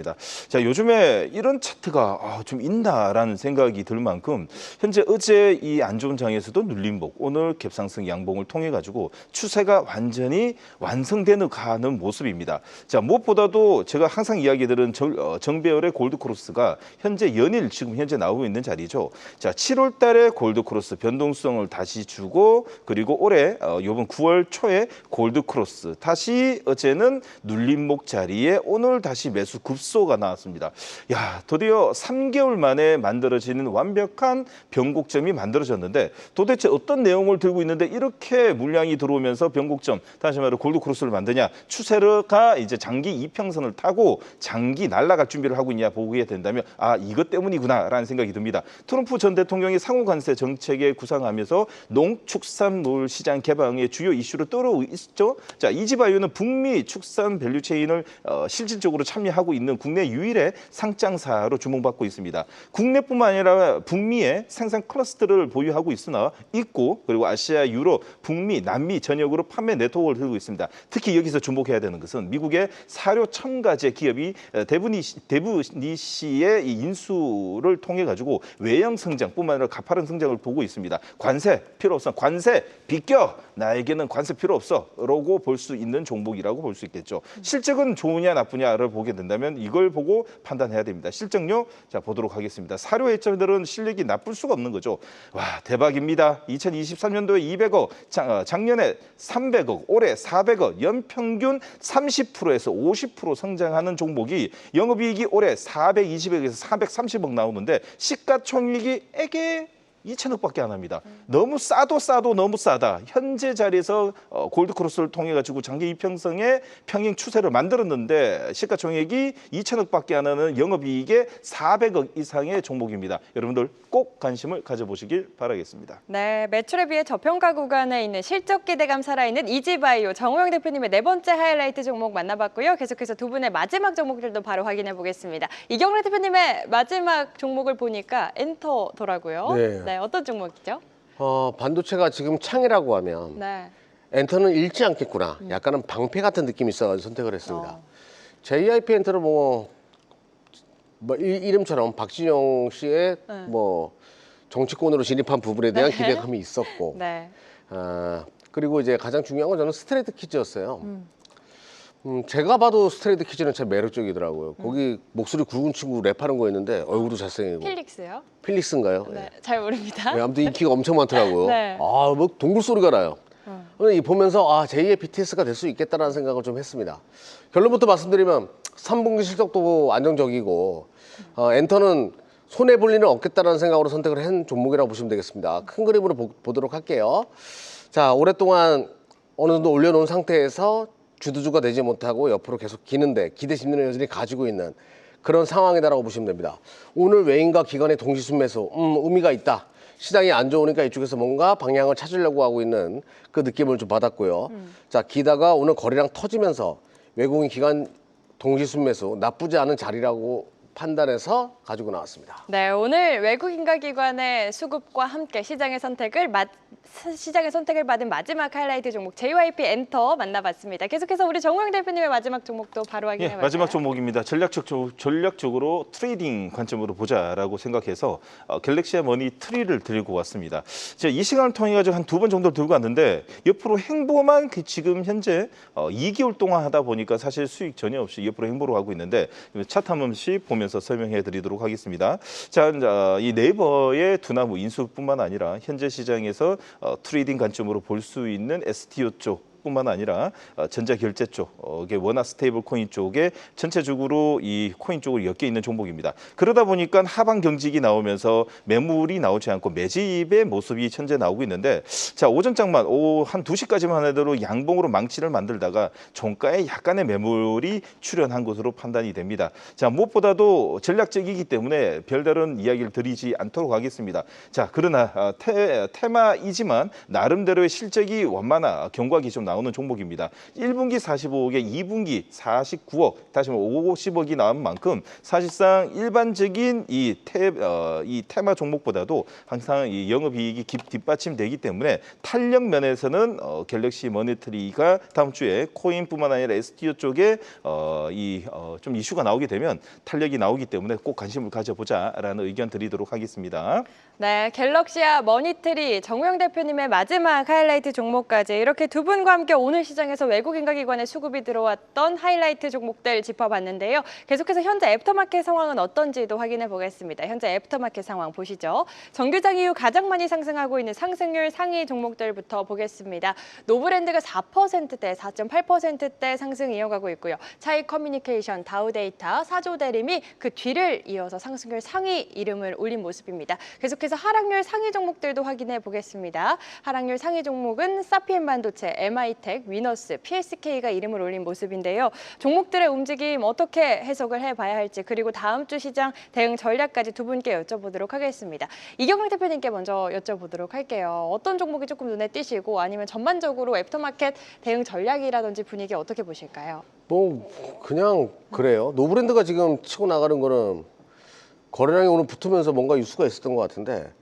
S3: 자, 요즘에 이런 차트가 좀 있나라는 생각이 들 만큼 현재 어제 이 안 좋은 장에서도 눌림목, 오늘 갭상승 양봉을 통해 가지고 추세가 완전히 완성되는 가는 모습입니다. 자, 무엇보다도 제가 항상 이야기 드린 정배열의 골드크로스가 현재 연일 지금 현재 나오고 있는 자리죠. 자, 7월 달에 골드크로스 변동성을 다시 주고 그리고 올해 이번 9월 초에 골드크로스 다시 어제는 눌림목 자리에 오늘 다시 매수 급소가 나왔습니다. 야, 드디어 3개월 만에 만들어지는 완벽한 변곡점이 만들어졌는데 도대체 어떤 내용을 들고 있는데 이렇게 물량이 들어오면서 변곡점, 다시 말해 골드크로스를 만드냐, 추세가 이제 장기 이평선을 타고 장기 날아갈 준비를 하고 있냐 보게 된다면 이것 때문이구나라는 생각이 듭니다. 트럼프 전 대통령이 상호 관세 정책에 구상하면서 농축산물 시장 개방의 주요 이슈로 떠오르고 있죠. 자, 이지바이오는 북미 축산 밸류체인을 실질적으로 참여하고 있는 국내 유일의 상장사로 주목받고 있습니다. 국내뿐만 아니라 북미의 생산 클러스터를 보유하고 있고 그리고 아시아, 유럽, 북미, 남미 전역으로 판매 네트워크를 들고 있습니다. 특히 여기서 주목해야 되는 것은 미국의 사료 첨가제 기업이 데브니시의 이 인수를 통해 가지고 외형 성장뿐만 아니라 가파른 성장을 보고 있습니다. 관세 필요 없어. 관세 비껴. 나에게는 관세 필요 없어.라고 볼 수 있는 종목이라고 볼 수 있겠죠. 실적은 좋으냐 나쁘냐를 보게 된다면 이걸 보고 판단해야 됩니다. 실적요? 자, 보도록 하겠습니다. 사료 회사들은 실력이 나쁠 수가 없는 거죠. 와, 대박입니다. 2023년도에 200억, 작년에 300억, 올해 400억, 연평균 30%에서 50% 성장하는 종목이 영업이익이 올해 420억에서 430억 나오는데 시가총액이 2천억밖에 안 합니다. 너무 싸도 너무 싸다. 현재 자리에서 골드크로스를 통해 가지고 장기 이평성의 평행 추세를 만들었는데 시가총액이 2천억밖에 안 하는 영업이익의 400억 이상의 종목입니다. 여러분들 꼭 관심을 가져보시길 바라겠습니다.
S1: 네, 매출에 비해 저평가 구간에 있는 실적 기대감 살아있는 이지바이오 정우영 대표님의 네 번째 하이라이트 종목 만나봤고요. 계속해서 두 분의 마지막 종목들도 바로 확인해 보겠습니다. 이경래 대표님의 마지막 종목을 보니까 엔터더라고요.
S2: 네.
S1: 어떤 종목이죠?
S2: 반도체가 지금 창이라고 하면
S1: 네.
S2: 엔터는 읽지 않겠구나. 약간은 방패 같은 느낌이 있어가지고 선택을 했습니다. JYP 엔터는 뭐 이름처럼 박진영 씨의 뭐 정치권으로 진입한 부분에 대한 기대감이 있었고,
S1: 네.
S2: 그리고 이제 가장 중요한 건 저는 스트레이트 키즈였어요. 제가 봐도 스트레이트 키즈는 참 매력적이더라고요. 거기 목소리 굵은 친구 랩하는 거였는데 얼굴도 잘생기고.
S1: 필릭스요?
S2: 필릭스인가요?
S1: 네, 잘 모릅니다.
S2: 네, 아무튼 인기가 엄청 많더라고요.
S1: 네.
S2: 뭐 동굴 소리가 나요. 근데 이 보면서 제2의 BTS가 될 수 있겠다라는 생각을 좀 했습니다. 결론부터 말씀드리면 3분기 실적도 안정적이고 엔터는 손해 볼 일은 없겠다라는 생각으로 선택을 한 종목이라고 보시면 되겠습니다. 큰 그림으로 보도록 할게요. 자, 오랫동안 어느 정도 올려놓은 상태에서 주도주가 되지 못하고 옆으로 계속 기는데 기대 심리를 여전히 가지고 있는 그런 상황이다라고 보시면 됩니다. 오늘 외인과 기관의 동시 순매수 의미가 있다. 시장이 안 좋으니까 이쪽에서 뭔가 방향을 찾으려고 하고 있는 그 느낌을 좀 받았고요. 자, 기다가 오늘 거래량 터지면서 외국인 기관 동시 순매수 나쁘지 않은 자리라고 판단해서 가지고 나왔습니다.
S1: 네, 오늘 외국인과 기관의 수급과 함께 시장의 선택을 받은 마지막 하이라이트 종목 JYP 엔터 만나봤습니다. 계속해서 우리 정우영 대표님의 마지막 종목도 바로 확인해볼까요?
S3: 마지막 종목입니다. 전략적으로 트레이딩 관점으로 보자라고 생각해서 갤럭시아 머니 트리를 들고 왔습니다. 제가 이 시간을 통해 가지고 한 두 번 정도 들고 왔는데 옆으로 행보만 지금 현재 2개월 동안 하다 보니까 사실 수익 전혀 없이 옆으로 행보로 가고 있는데 차트 한 번씩 보면서 설명해 드리도록 하겠습니다. 자, 이 네이버의 두나무 인수뿐만 아니라 현재 시장에서 트레이딩 관점으로 볼 수 있는 STO 쪽 뿐만 아니라 전자결제 쪽, 이게 원화 스테이블 코인 쪽에 전체적으로 이 코인 쪽으로 엮여 있는 종목입니다. 그러다 보니까 하방 경직이 나오면서 매물이 나오지 않고 매집의 모습이 현재 나오고 있는데, 자, 오전장만 오후 한 2시까지만 해도 양봉으로 망치를 만들다가 종가에 약간의 매물이 출현한 것으로 판단이 됩니다. 자, 무엇보다도 전략적이기 때문에 별다른 이야기를 드리지 않도록 하겠습니다. 자, 그러나 테마이지만 나름대로의 실적이 원만한 경과기 좀 나오는 종목입니다. 1분기 45억에 2분기 49억, 다시 말해 50억이 나온 만큼 사실상 일반적인 이 테마 종목보다도 항상 이 영업이익이 뒷받침되기 때문에 탄력 면에서는 갤럭시 머니터리가 다음 주에 코인뿐만 아니라 STO 쪽에 좀 이슈가 나오게 되면 탄력이 나오기 때문에 꼭 관심을 가져보자라는 의견 드리도록 하겠습니다.
S1: 네, 갤럭시아 머니트리 정우영 대표님의 마지막 하이라이트 종목까지 이렇게 두 분과 함께 오늘 시장에서 외국인과 기관의 수급이 들어왔던 하이라이트 종목들 짚어봤는데요. 계속해서 현재 애프터마켓 상황은 어떤지도 확인해 보겠습니다. 현재 애프터마켓 상황 보시죠. 정규장 이후 가장 많이 상승하고 있는 상승률 상위 종목들부터 보겠습니다. 노브랜드가 4%대, 4.8%대 상승 이어가고 있고요. 차이 커뮤니케이션, 다우데이터, 사조대림이 그 뒤를 이어서 상승률 상위 이름을 올린 모습입니다. 계속해서 하락률 상위 종목들도 확인해 보겠습니다. 하락률 상위 종목은 사피엔 반도체, MI텍, 위너스, PSK가 이름을 올린 모습인데요. 종목들의 움직임 어떻게 해석을 해봐야 할지, 그리고 다음 주 시장 대응 전략까지 두 분께 여쭤보도록 하겠습니다. 이경영 대표님께 먼저 여쭤보도록 할게요. 어떤 종목이 조금 눈에 띄시고 아니면 전반적으로 애프터마켓 대응 전략이라든지 분위기 어떻게 보실까요?
S2: 뭐 그냥 그래요. 노브랜드가 지금 치고 나가는 거는 거래량이 오늘 붙으면서 뭔가 이슈가 있었던 것 같은데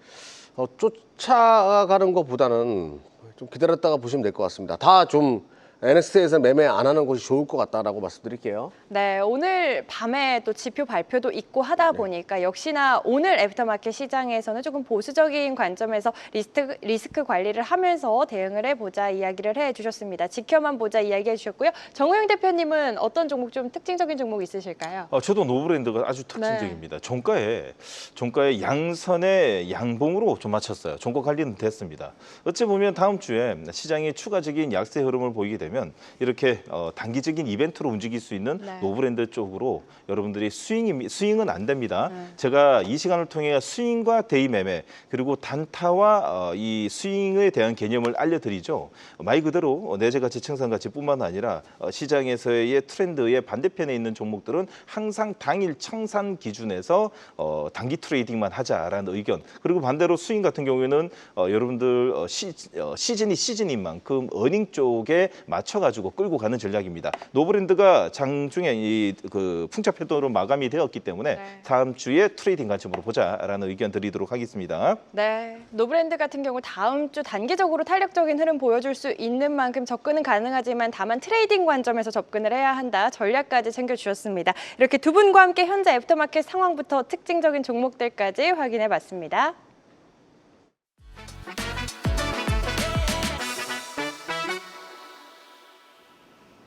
S2: 쫓아가는 것보다는 좀 기다렸다가 보시면 될 것 같습니다. 다 좀 NXT에서 매매 안 하는 것이 좋을 것 같다라고 말씀드릴게요.
S1: 네, 오늘 밤에 또 지표 발표도 있고 하다 보니까 역시나 오늘 애프터마켓 시장에서는 조금 보수적인 관점에서 리스크 관리를 하면서 대응을 해보자 이야기를 해주셨습니다. 지켜만 보자 이야기 해주셨고요. 정우영 대표님은 어떤 종목 좀 특징적인 종목 있으실까요?
S3: 저도 노브랜드가 아주 특징적입니다. 종가의 양선의 양봉으로 좀 맞췄어요. 종가 관리는 됐습니다. 어찌 보면 다음 주에 시장이 추가적인 약세 흐름을 보이게 됩니다. 되면 이렇게 단기적인 이벤트로 움직일 수 있는
S1: 네.
S3: 노브랜드 쪽으로 여러분들이 스윙은 안 됩니다. 제가 이 시간을 통해 스윙과 데이 매매 그리고 단타와 이 스윙에 대한 개념을 알려드리죠. 말 그대로 내재가치, 청산가치뿐만 아니라 시장에서의 트렌드의 반대편에 있는 종목들은 항상 당일 청산 기준에서 단기 트레이딩만 하자라는 의견. 그리고 반대로 스윙 같은 경우에는 여러분들 시즌이 시즌인 만큼 어닝 쪽에 맞춰가지고 끌고 가는 전략입니다. 노브랜드가 장중에 그 풍차 패턴으로 마감이 되었기 때문에
S1: 네.
S3: 다음 주에 트레이딩 관점으로 보자라는 의견 드리도록 하겠습니다.
S1: 네, 노브랜드 같은 경우 다음 주 단기적으로 탄력적인 흐름 보여줄 수 있는 만큼 접근은 가능하지만 다만 트레이딩 관점에서 접근을 해야 한다. 전략까지 챙겨주셨습니다. 이렇게 두 분과 함께 현재 애프터마켓 상황부터 특징적인 종목들까지 확인해봤습니다.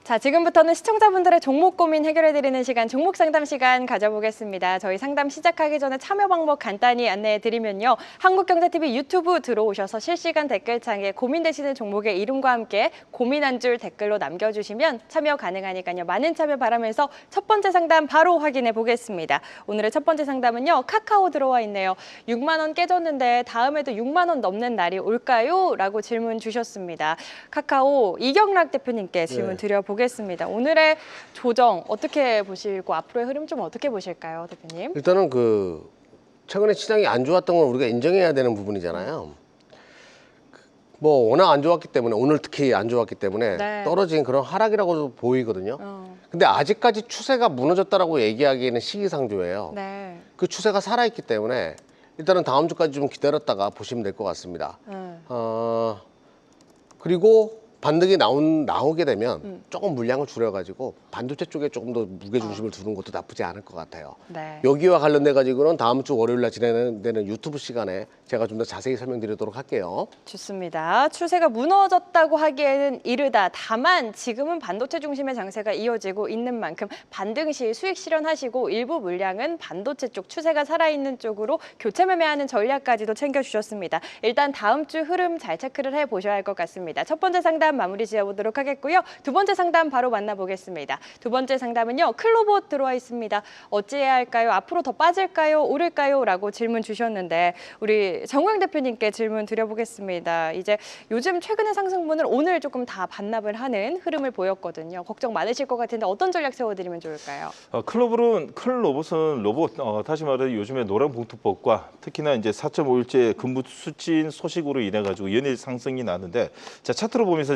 S1: 자, 지금부터는 시청자분들의 종목 고민 해결해드리는 시간, 종목 상담 시간 가져보겠습니다. 저희 상담 시작하기 전에 참여 방법 간단히 안내해드리면요. 한국경제TV 유튜브 들어오셔서 실시간 댓글창에 고민되시는 종목의 이름과 함께 고민 한 줄 댓글로 남겨주시면 참여 가능하니까요. 많은 참여 바라면서 첫 번째 상담 바로 확인해 보겠습니다. 오늘의 첫 번째 상담은요. 카카오 들어와 있네요. 6만 원 깨졌는데 다음에도 6만 원 넘는 날이 올까요? 라고 질문 주셨습니다. 카카오 이경락 대표님께 질문 드려보겠습니다. 오늘의 조정 어떻게 보시고 앞으로의 흐름 좀 어떻게 보실까요, 대표님?
S2: 일단은 그 최근에 시장이 안 좋았던 걸 우리가 인정해야 되는 부분이잖아요. 뭐 워낙 안 좋았기 때문에 오늘 특히 안 좋았기 때문에
S1: 네.
S2: 떨어진 그런 하락이라고 보이거든요. 근데 아직까지 추세가 무너졌다라고 얘기하기에는 시기상조예요.
S1: 네.
S2: 그 추세가 살아있기 때문에 일단은 다음 주까지 좀 기다렸다가 보시면 될 것 같습니다. 그리고 반등이 나오게 되면 조금 물량을 줄여가지고 반도체 쪽에 조금 더 무게 중심을 두는 것도 나쁘지 않을 것 같아요.
S1: 네.
S2: 여기와 관련돼 가지고는 다음 주 월요일 날 진행되는 유튜브 시간에 제가 좀 더 자세히 설명드리도록 할게요.
S1: 좋습니다. 추세가 무너졌다고 하기에는 이르다. 다만 지금은 반도체 중심의 장세가 이어지고 있는 만큼 반등 시 수익 실현하시고 일부 물량은 반도체 쪽 추세가 살아있는 쪽으로 교체 매매하는 전략까지도 챙겨주셨습니다. 일단 다음 주 흐름 잘 체크를 해보셔야 할 것 같습니다. 첫 번째 상담 마무리 지어보도록 하겠고요. 두 번째 상담 바로 만나보겠습니다. 두 번째 상담은요. 클로봇 들어와 있습니다. 어찌해야 할까요? 앞으로 더 빠질까요? 오를까요? 라고 질문 주셨는데 우리 정우영 대표님께 질문 드려보겠습니다. 이제 요즘 최근의 상승분을 오늘 조금 다 반납을 하는 흐름을 보였거든요. 걱정 많으실 것 같은데 어떤 전략 세워드리면 좋을까요?
S3: 클로봇은 로봇 다시 말해 요즘에 노란 봉투법과 특히나 이제 4.5일째 근무 수진 소식으로 인해 가지고 연일 상승이 나는데 자 차트로 보면서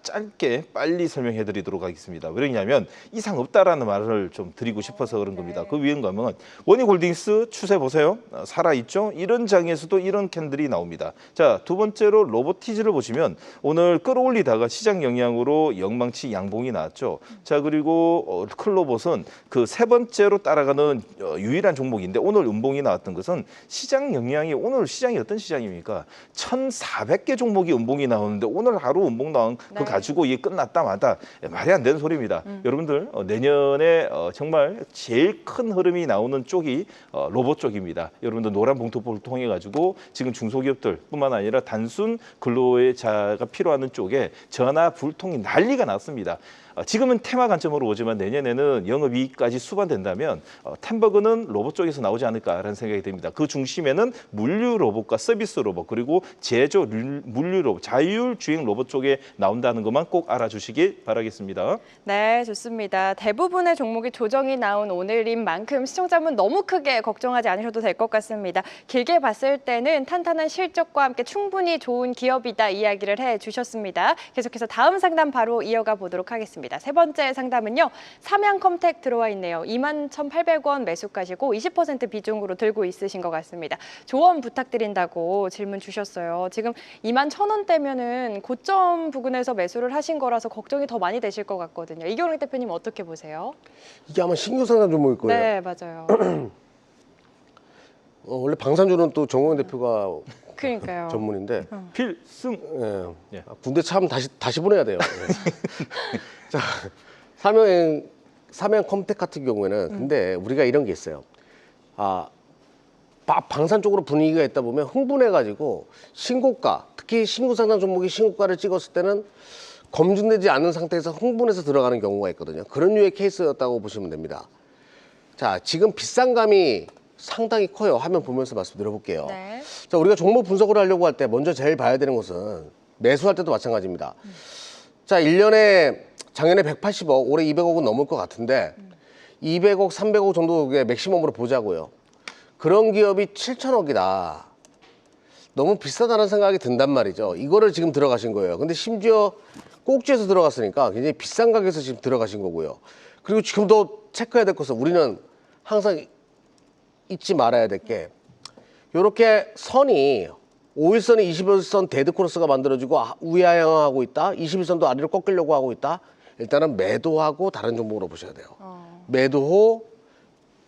S3: 짧게 빨리 설명해 드리도록 하겠습니다. 왜냐하면 이상 없다라는 말을 좀 드리고 싶어서 그런 겁니다. 그 위원감은 원익홀딩스 추세 보세요. 살아있죠? 이런 장에서도 이런 캔들이 나옵니다. 자, 두 번째로 로보티즈를 보시면 오늘 끌어올리다가 시장 영향으로 영망치 양봉이 나왔죠. 자, 그리고 클로봇은 그 세 번째로 따라가는 유일한 종목인데 오늘 음봉이 나왔던 것은 시장 영향이 오늘 시장이 어떤 시장입니까? 1,400개 종목이 음봉이 나오는데 오늘 하루 음봉 나온 그 가지고 이게 끝났다 마다 말이 안 되는 소리입니다. 여러분들 내년에 정말 제일 큰 흐름이 나오는 쪽이 로봇 쪽입니다. 여러분들 노란 봉투법을 통해 가지고 지금 중소기업들뿐만 아니라 단순 근로의 자가 필요한 쪽에 전화 불통이 난리가 났습니다. 지금은 테마 관점으로 오지만 내년에는 영업이익까지 수반된다면 템버그는 로봇 쪽에서 나오지 않을까라는 생각이 듭니다. 그 중심에는 물류 로봇과 서비스 로봇 그리고 제조 물류 로봇, 자율주행 로봇 쪽에 나온다는 것만 꼭 알아주시길 바라겠습니다.
S1: 네, 좋습니다. 대부분의 종목이 조정이 나온 오늘인 만큼 시청자분 너무 크게 걱정하지 않으셔도 될 것 같습니다. 길게 봤을 때는 탄탄한 실적과 함께 충분히 좋은 기업이다 이야기를 해주셨습니다. 계속해서 다음 상담 바로 이어가 보도록 하겠습니다. 세 번째 상담은요. 삼양컴텍 들어와 있네요. 21,800원 매수가시고 20% 비중으로 들고 있으신 것 같습니다. 조언 부탁드린다고 질문 주셨어요. 지금 21,000원대면은 고점 부근에서 매수를 하신 거라서 걱정이 더 많이 되실 것 같거든요. 이경락 대표님 어떻게 보세요?
S2: 이게 아마 신규 상담 종목일 거예요.
S1: 네, 맞아요.
S2: 원래 방산주는 또 정우영 대표가
S1: 그러니까요.
S2: 전문인데
S3: 필승.
S2: 예.
S3: 예.
S2: 군대 참 다시 보내야 돼요. 예. 자, 삼양컴텍 같은 경우에는 근데 우리가 이런 게 있어요. 방산 쪽으로 분위기가 있다 보면 흥분해가지고 신고가, 특히 신규 상장 종목이 신고가를 찍었을 때는 검증되지 않은 상태에서 흥분해서 들어가는 경우가 있거든요. 그런 류의 케이스였다고 보시면 됩니다. 자, 지금 비싼 감이 상당히 커요. 화면 보면서 말씀드려볼게요.
S1: 네.
S2: 자, 우리가 종목 분석을 하려고 할 때 먼저 제일 봐야 되는 것은 매수할 때도 마찬가지입니다. 자, 1년에 작년에 180억, 올해 200억은 넘을 것 같은데 200억, 300억 정도의 맥시멈으로 보자고요. 그런 기업이 7천억이다. 너무 비싸다는 생각이 든단 말이죠. 이거를 지금 들어가신 거예요. 근데 심지어 꼭지에서 들어갔으니까 굉장히 비싼 가격에서 지금 들어가신 거고요. 그리고 지금 더 체크해야 될 것은 우리는 항상 잊지 말아야 될 게 이렇게 선이 5일선이 21선 데드크로스가 만들어지고 우하향하고 있다. 21선도 아래로 꺾으려고 하고 있다. 일단은 매도하고 다른 종목으로 보셔야 돼요. 매도 후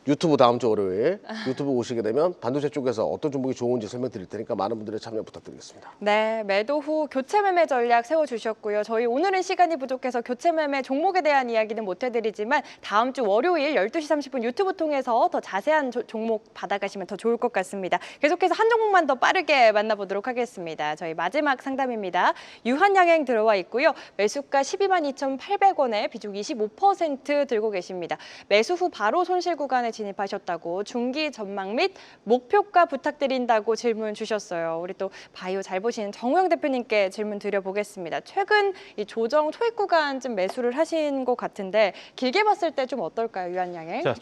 S2: 유튜브 다음 주 월요일 유튜브 오시게 되면 반도체 쪽에서 어떤 종목이 좋은지 설명드릴 테니까 많은 분들의 참여 부탁드리겠습니다.
S1: 네, 매도 후 교체 매매 전략 세워주셨고요. 저희 오늘은 시간이 부족해서 교체 매매 종목에 대한 이야기는 못 해드리지만 다음 주 월요일 12시 30분 유튜브 통해서 더 자세한 종목 받아가시면 더 좋을 것 같습니다. 계속해서 한 종목만 더 빠르게 만나보도록 하겠습니다. 저희 마지막 상담입니다. 유한양행 들어와 있고요. 매수가 122,800원에 비중 25% 들고 계십니다. 매수 후 바로 손실 구간에 진입하셨다고 중기 전망 및 목표가 부탁드린다고 질문 주셨어요. 우리 또 바이오 잘 보시는 정우영 대표님께 질문 드려보겠습니다. 최근 이 조정 초입 구간쯤 매수를 하신 것 같은데 길게 봤을 때 좀 어떨까요, 유한양행?
S3: 자,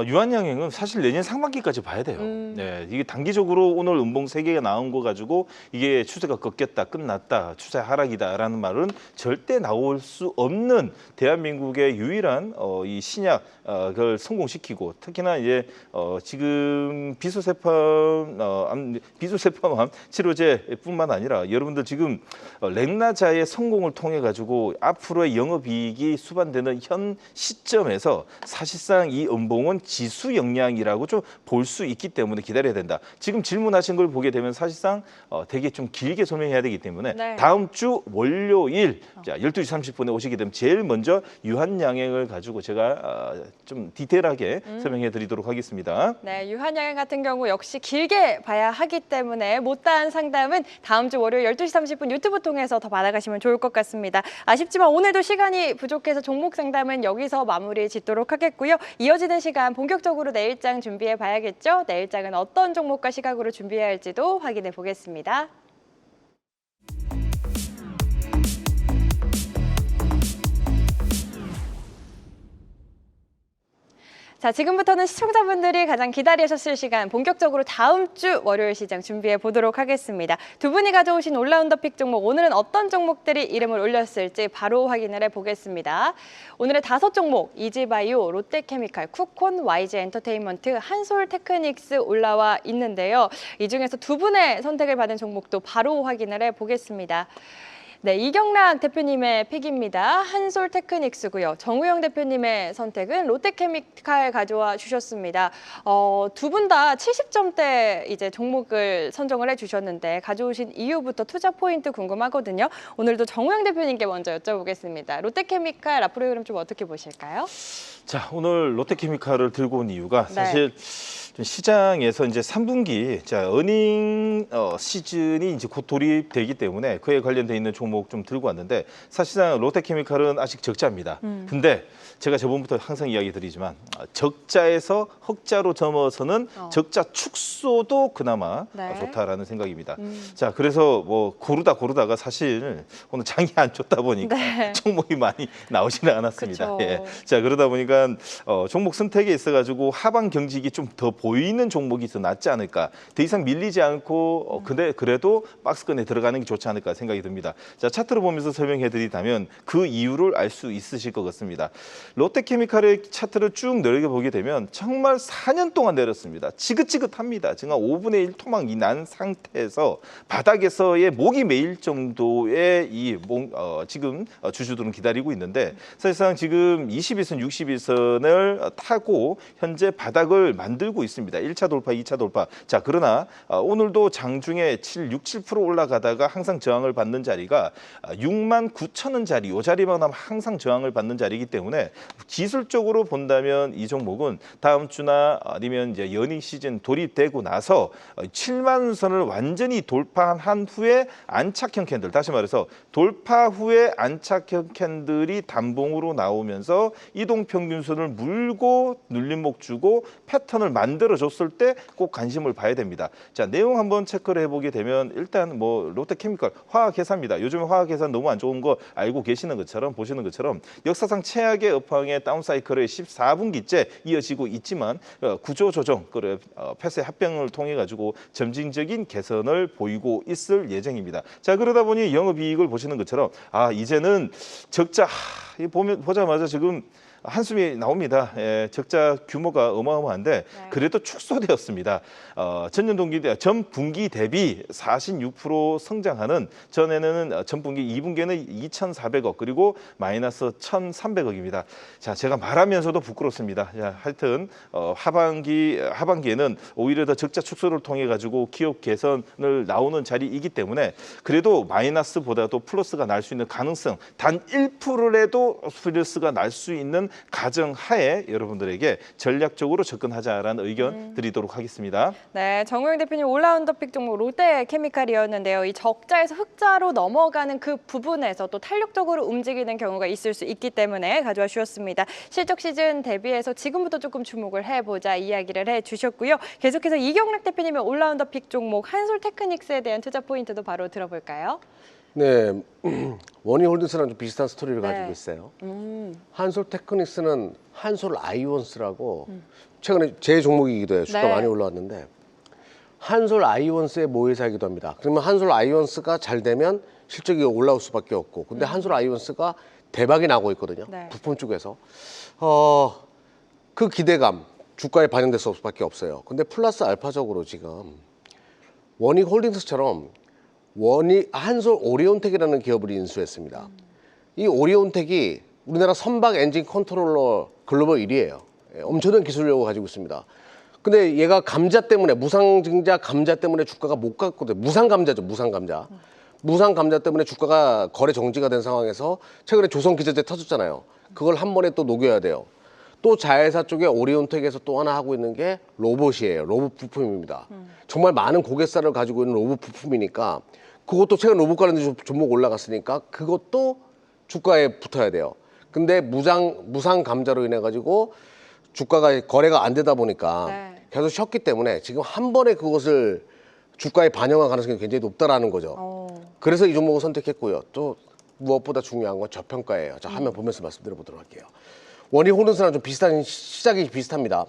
S3: 유한양행은 사실 내년 상반기까지 봐야 돼요. 네, 이게 단기적으로 오늘 음봉 3개가 나온 거 가지고 이게 추세가 꺾였다, 끝났다, 추세 하락이다라는 말은 절대 나올 수 없는 대한민국의 유일한 이 신약 그걸 성공시키고 특히나 이제 지금 비소세포암 치료제뿐만 아니라 여러분들 지금 렉나자의 성공을 통해 가지고 앞으로의 영업이익이 수반되는 현 시점에서 사실상 이 음봉은 지수 영향이라고 좀 볼 수 있기 때문에 기다려야 된다. 지금 질문하신 걸 보게 되면 사실상 되게 좀 길게 설명해야 되기 때문에
S1: 네.
S3: 다음 주 월요일 자 12시 30분에 오시게 되면 제일 먼저 유한양행을 가지고 제가 좀 디테일하게 설명해 드리도록 하겠습니다.
S1: 네, 유한양행 같은 경우 역시 길게 봐야 하기 때문에 못다한 상담은 다음 주 월요일 12시 30분 유튜브 통해서 더 받아가시면 좋을 것 같습니다. 아쉽지만 오늘도 시간이 부족해서 종목 상담은 여기서 마무리 짓도록 하겠고요. 이어지는 시간 본격적으로 내일장 준비해 봐야겠죠? 내일장은 어떤 종목과 시각으로 준비해야 할지도 확인해 보겠습니다. 자, 지금부터는 시청자분들이 가장 기다리셨을 시간 본격적으로 다음 주 월요일 시장 준비해 보도록 하겠습니다. 두 분이 가져오신 올라운더 픽 종목, 오늘은 어떤 종목들이 이름을 올렸을지 바로 확인을 해보겠습니다. 오늘의 5종목, 이지바이오, 롯데케미칼, 쿠콘, YG엔터테인먼트, 한솔테크닉스 올라와 있는데요. 이 중에서 두 분의 선택을 받은 종목도 바로 확인을 해보겠습니다. 네, 이경락 대표님의 픽입니다. 한솔테크닉스고요. 정우영 대표님의 선택은 롯데케미칼 가져와 주셨습니다. 두 분 다 70점대 이제 종목을 선정을 해주셨는데 가져오신 이유부터 투자 포인트 궁금하거든요. 오늘도 정우영 대표님께 먼저 여쭤보겠습니다. 롯데케미칼 앞으로의 흐름 좀 어떻게 보실까요?
S3: 자, 오늘 롯데케미칼을 들고 온 이유가
S1: 네.
S3: 사실 좀 시장에서 이제 3분기 어닝 시즌이 이제 곧 돌입되기 때문에 그에 관련돼 있는 종목 좀 들고 왔는데 사실상 롯데케미칼은 아직 적자입니다. 근데 제가 저번부터 항상 이야기 드리지만 적자에서 흑자로 넘어서는 적자 축소도 그나마
S1: 네.
S3: 좋다라는 생각입니다. 자, 그래서 뭐 고르다가 사실 오늘 장이 안 좋다 보니까
S1: 네.
S3: 종목이 많이 나오지는 않았습니다.
S1: 그쵸.
S3: 예. 자, 그러다 보니까 종목 선택에 있어가지고 하방 경직이 좀 더 보이는 종목이 더 낫지 않을까. 더 이상 밀리지 않고 근데 그래도 박스권에 들어가는 게 좋지 않을까 생각이 듭니다. 자, 차트로 보면서 설명해드리자면 그 이유를 알 수 있으실 것 같습니다. 롯데케미칼의 차트를 쭉 내려보게 되면 정말 4년 동안 내렸습니다. 지긋지긋합니다. 지금 5분의 1 토막이 난 상태에서 바닥에서의 목이 메일 정도의 지금 주주들은 기다리고 있는데 사실상 지금 21선, 61선을 타고 현재 바닥을 만들고 있습니다. 있습니다. 1차 돌파, 2차 돌파. 자, 그러나 오늘도 장중에 6, 7% 올라가다가 항상 저항을 받는 자리가 6만 9천 원 자리, 이 자리만 하면 항상 저항을 받는 자리이기 때문에 기술적으로 본다면 이 종목은 다음 주나 아니면 이제 연휴 시즌 돌입되고 나서 7만 선을 완전히 돌파한 후에 안착형 캔들, 다시 말해서 돌파 후에 안착형 캔들이 단봉으로 나오면서 이동평균선을 물고 눌림목 주고 패턴을 만들어줬을 때 꼭 관심을 봐야 됩니다. 자, 내용 한번 체크를 해보게 되면 일단 뭐 롯데케미컬 화학회사입니다. 요즘에 화학회사 너무 안 좋은 거 알고 계시는 것처럼 보시는 것처럼 역사상 최악의 업황의 다운사이클의 14분기째 이어지고 있지만 구조 조정, 폐쇄 합병을 통해 가지고 점진적인 개선을 보이고 있을 예정입니다. 자, 그러다 보니 영업이익을 보시는 것처럼 이제는 적자 보자마자 지금 한숨이 나옵니다. 적자 규모가 어마어마한데 그래도 축소되었습니다. 전분기 대비 46% 성장하는 전에는 전분기 2분기에는 2,400억 그리고 마이너스 1,300억입니다. 자, 제가 말하면서도 부끄럽습니다. 자, 하여튼 하반기에는 오히려 더 적자 축소를 통해 가지고 기업 개선을 나오는 자리이기 때문에 그래도 마이너스보다도 플러스가 날 수 있는 가능성 단 1%라도 플러스가 날 수 있는 가정하에 여러분들에게 전략적으로 접근하자라는 의견 드리도록 하겠습니다.
S1: 네, 정우영 대표님 올라운더 픽 종목 롯데케미칼이었는데요. 이 적자에서 흑자로 넘어가는 그 부분에서 또 탄력적으로 움직이는 경우가 있을 수 있기 때문에 가져와 주셨습니다. 실적 시즌 대비해서 지금부터 조금 주목을 해보자 이야기를 해주셨고요. 계속해서 이경락 대표님의 올라운더 픽 종목 한솔테크닉스에 대한 투자 포인트도 바로 들어볼까요?
S2: 네, 원희홀딩스랑 좀 비슷한 스토리를
S1: 네.
S2: 가지고 있어요. 한솔테크닉스는 한솔아이온스라고 최근에 제 종목이기도 해요. 주가
S1: 네.
S2: 많이 올라왔는데 한솔아이온스의 모회사이기도 합니다. 그러면 한솔아이온스가 잘 되면 실적이 올라올 수밖에 없고 근데 한솔아이온스가 대박이 나고 있거든요.
S1: 네.
S2: 부품 쪽에서. 그 기대감 주가에 반영될 수밖에 없어요. 근데 플러스 알파적으로 지금 원희홀딩스처럼 한솔 오리온텍이라는 기업을 인수했습니다. 이 오리온텍이 우리나라 선박 엔진 컨트롤러 글로벌 1위예요. 엄청난 기술력을 가지고 있습니다. 근데 얘가 감자 때문에 무상증자 감자 때문에 주가가 못 갔거든요. 무상감자죠, 무상감자. 무상감자 때문에 주가가 거래 정지가 된 상황에서 최근에 조선기자재 터졌잖아요. 그걸 한 번에 또 녹여야 돼요. 또 자회사 쪽에 오리온텍에서 또 하나 하고 있는 게 로봇이에요. 로봇 부품입니다. 정말 많은 고객사를 가지고 있는 로봇 부품이니까 그것도 최근 로봇 관련된 종목 올라갔으니까 그것도 주가에 붙어야 돼요. 근데 무상 감자로 인해 가지고 주가가 거래가 안 되다 보니까
S1: 네.
S2: 계속 쉬었기 때문에 지금 한 번에 그것을 주가에 반영할 가능성이 굉장히 높다라는 거죠. 그래서 이 종목을 선택했고요. 또 무엇보다 중요한 건 저평가예요. 자, 화면 보면서 말씀드려보도록 할게요. 원희홀딩스랑 좀 비슷한 시작이 비슷합니다.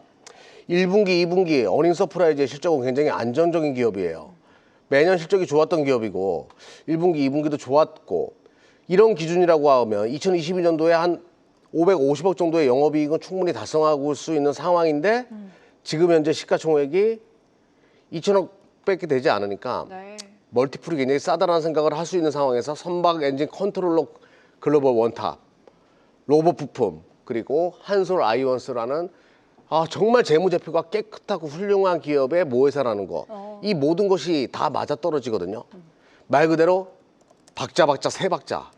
S2: 1분기, 2분기 어닝 서프라이즈의 실적은 굉장히 안정적인 기업이에요. 매년 실적이 좋았던 기업이고 1분기, 2분기도 좋았고 이런 기준이라고 하면 2022년도에 한 550억 정도의 영업이익은 충분히 달성할 수 있는 상황인데 지금 현재 시가총액이 2천억밖에 되지 않으니까
S1: 네.
S2: 멀티플이 굉장히 싸다라는 생각을 할 수 있는 상황에서 선박 엔진 컨트롤러 글로벌 원탑, 로봇 부품 그리고 한솔 아이온스라는 정말 재무제표가 깨끗하고 훌륭한 기업의 모회사라는 거. 이 모든 것이 다 맞아떨어지거든요. 말 그대로 박자 세 박자.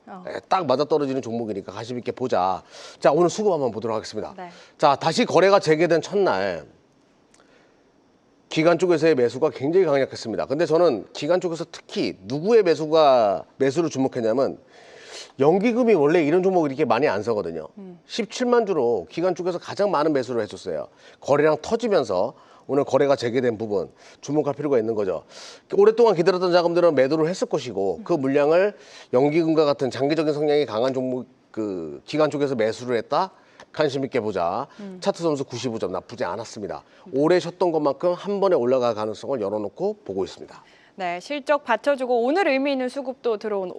S2: 딱 맞아떨어지는 종목이니까 관심 있게 보자. 자, 오늘 수급 한번 보도록 하겠습니다.
S1: 네.
S2: 자, 다시 거래가 재개된 첫날 기관 쪽에서의 매수가 굉장히 강력했습니다. 근데 저는 기관 쪽에서 특히 누구의 매수를 주목했냐면 연기금이 원래 이런 종목 이렇게 많이 안 서거든요. 17만 주로 기관 쪽에서 가장 많은 매수를 해줬어요. 거래량 터지면서 오늘 거래가 재개된 부분 주목할 필요가 있는 거죠. 오랫동안 기다렸던 자금들은 매도를 했을 것이고 그 물량을 연기금과 같은 장기적인 성향이 강한 종목 기관 쪽에서 매수를 했다. 관심 있게 보자. 차트 점수 95점 나쁘지 않았습니다. 오래 쉬었던 것만큼 한 번에 올라갈 가능성을 열어놓고 보고 있습니다.
S1: 네, 실적 받쳐주고 오늘 의미 있는 수급도 들어온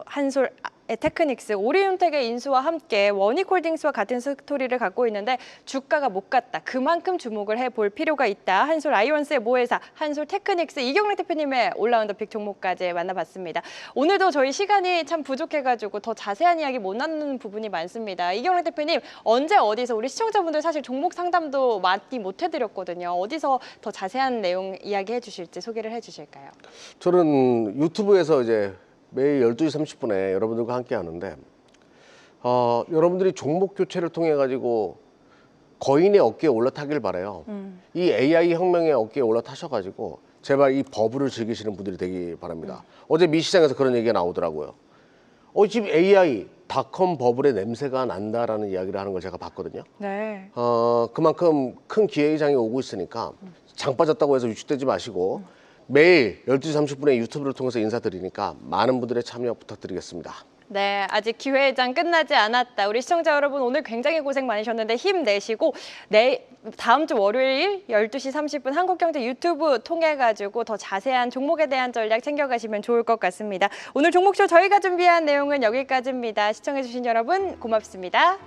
S1: 한솔 테크닉스, 오리온텍의 인수와 함께 원익홀딩스와 같은 스토리를 갖고 있는데 주가가 못 갔다. 그만큼 주목을 해볼 필요가 있다. 한솔아이온스의 모회사, 한솔테크닉스 이경래 대표님의 올라운더 픽 종목까지 만나봤습니다. 오늘도 저희 시간이 참 부족해가지고 더 자세한 이야기 못 나누는 부분이 많습니다. 이경래 대표님, 언제 어디서 우리 시청자분들 사실 종목 상담도 많이 못 해드렸거든요. 어디서 더 자세한 내용 이야기해 주실지 소개를 해주실까요?
S2: 저는 유튜브에서 이제 매일 12시 30분에 여러분들과 함께 하는데 여러분들이 종목 교체를 통해 가지고 거인의 어깨에 올라타길 바라요. 이 AI 혁명의 어깨에 올라타셔가지고 제발 이 버블을 즐기시는 분들이 되기 바랍니다. 어제 미 시장에서 그런 얘기가 나오더라고요. 지금 AI 닷컴 버블의 냄새가 난다라는 이야기를 하는 걸 제가 봤거든요.
S1: 네.
S2: 그만큼 큰 기회의장이 오고 있으니까 장 빠졌다고 해서 위축되지 마시고 매일 12시 30분에 유튜브를 통해서 인사드리니까 많은 분들의 참여 부탁드리겠습니다.
S1: 네, 아직 기회장 끝나지 않았다. 우리 시청자 여러분 오늘 굉장히 고생 많으셨는데 힘내시고 다음 주 월요일 12시 30분 한국경제 유튜브 통해 가지고 더 자세한 종목에 대한 전략 챙겨가시면 좋을 것 같습니다. 오늘 종목쇼 저희가 준비한 내용은 여기까지입니다. 시청해주신 여러분 고맙습니다.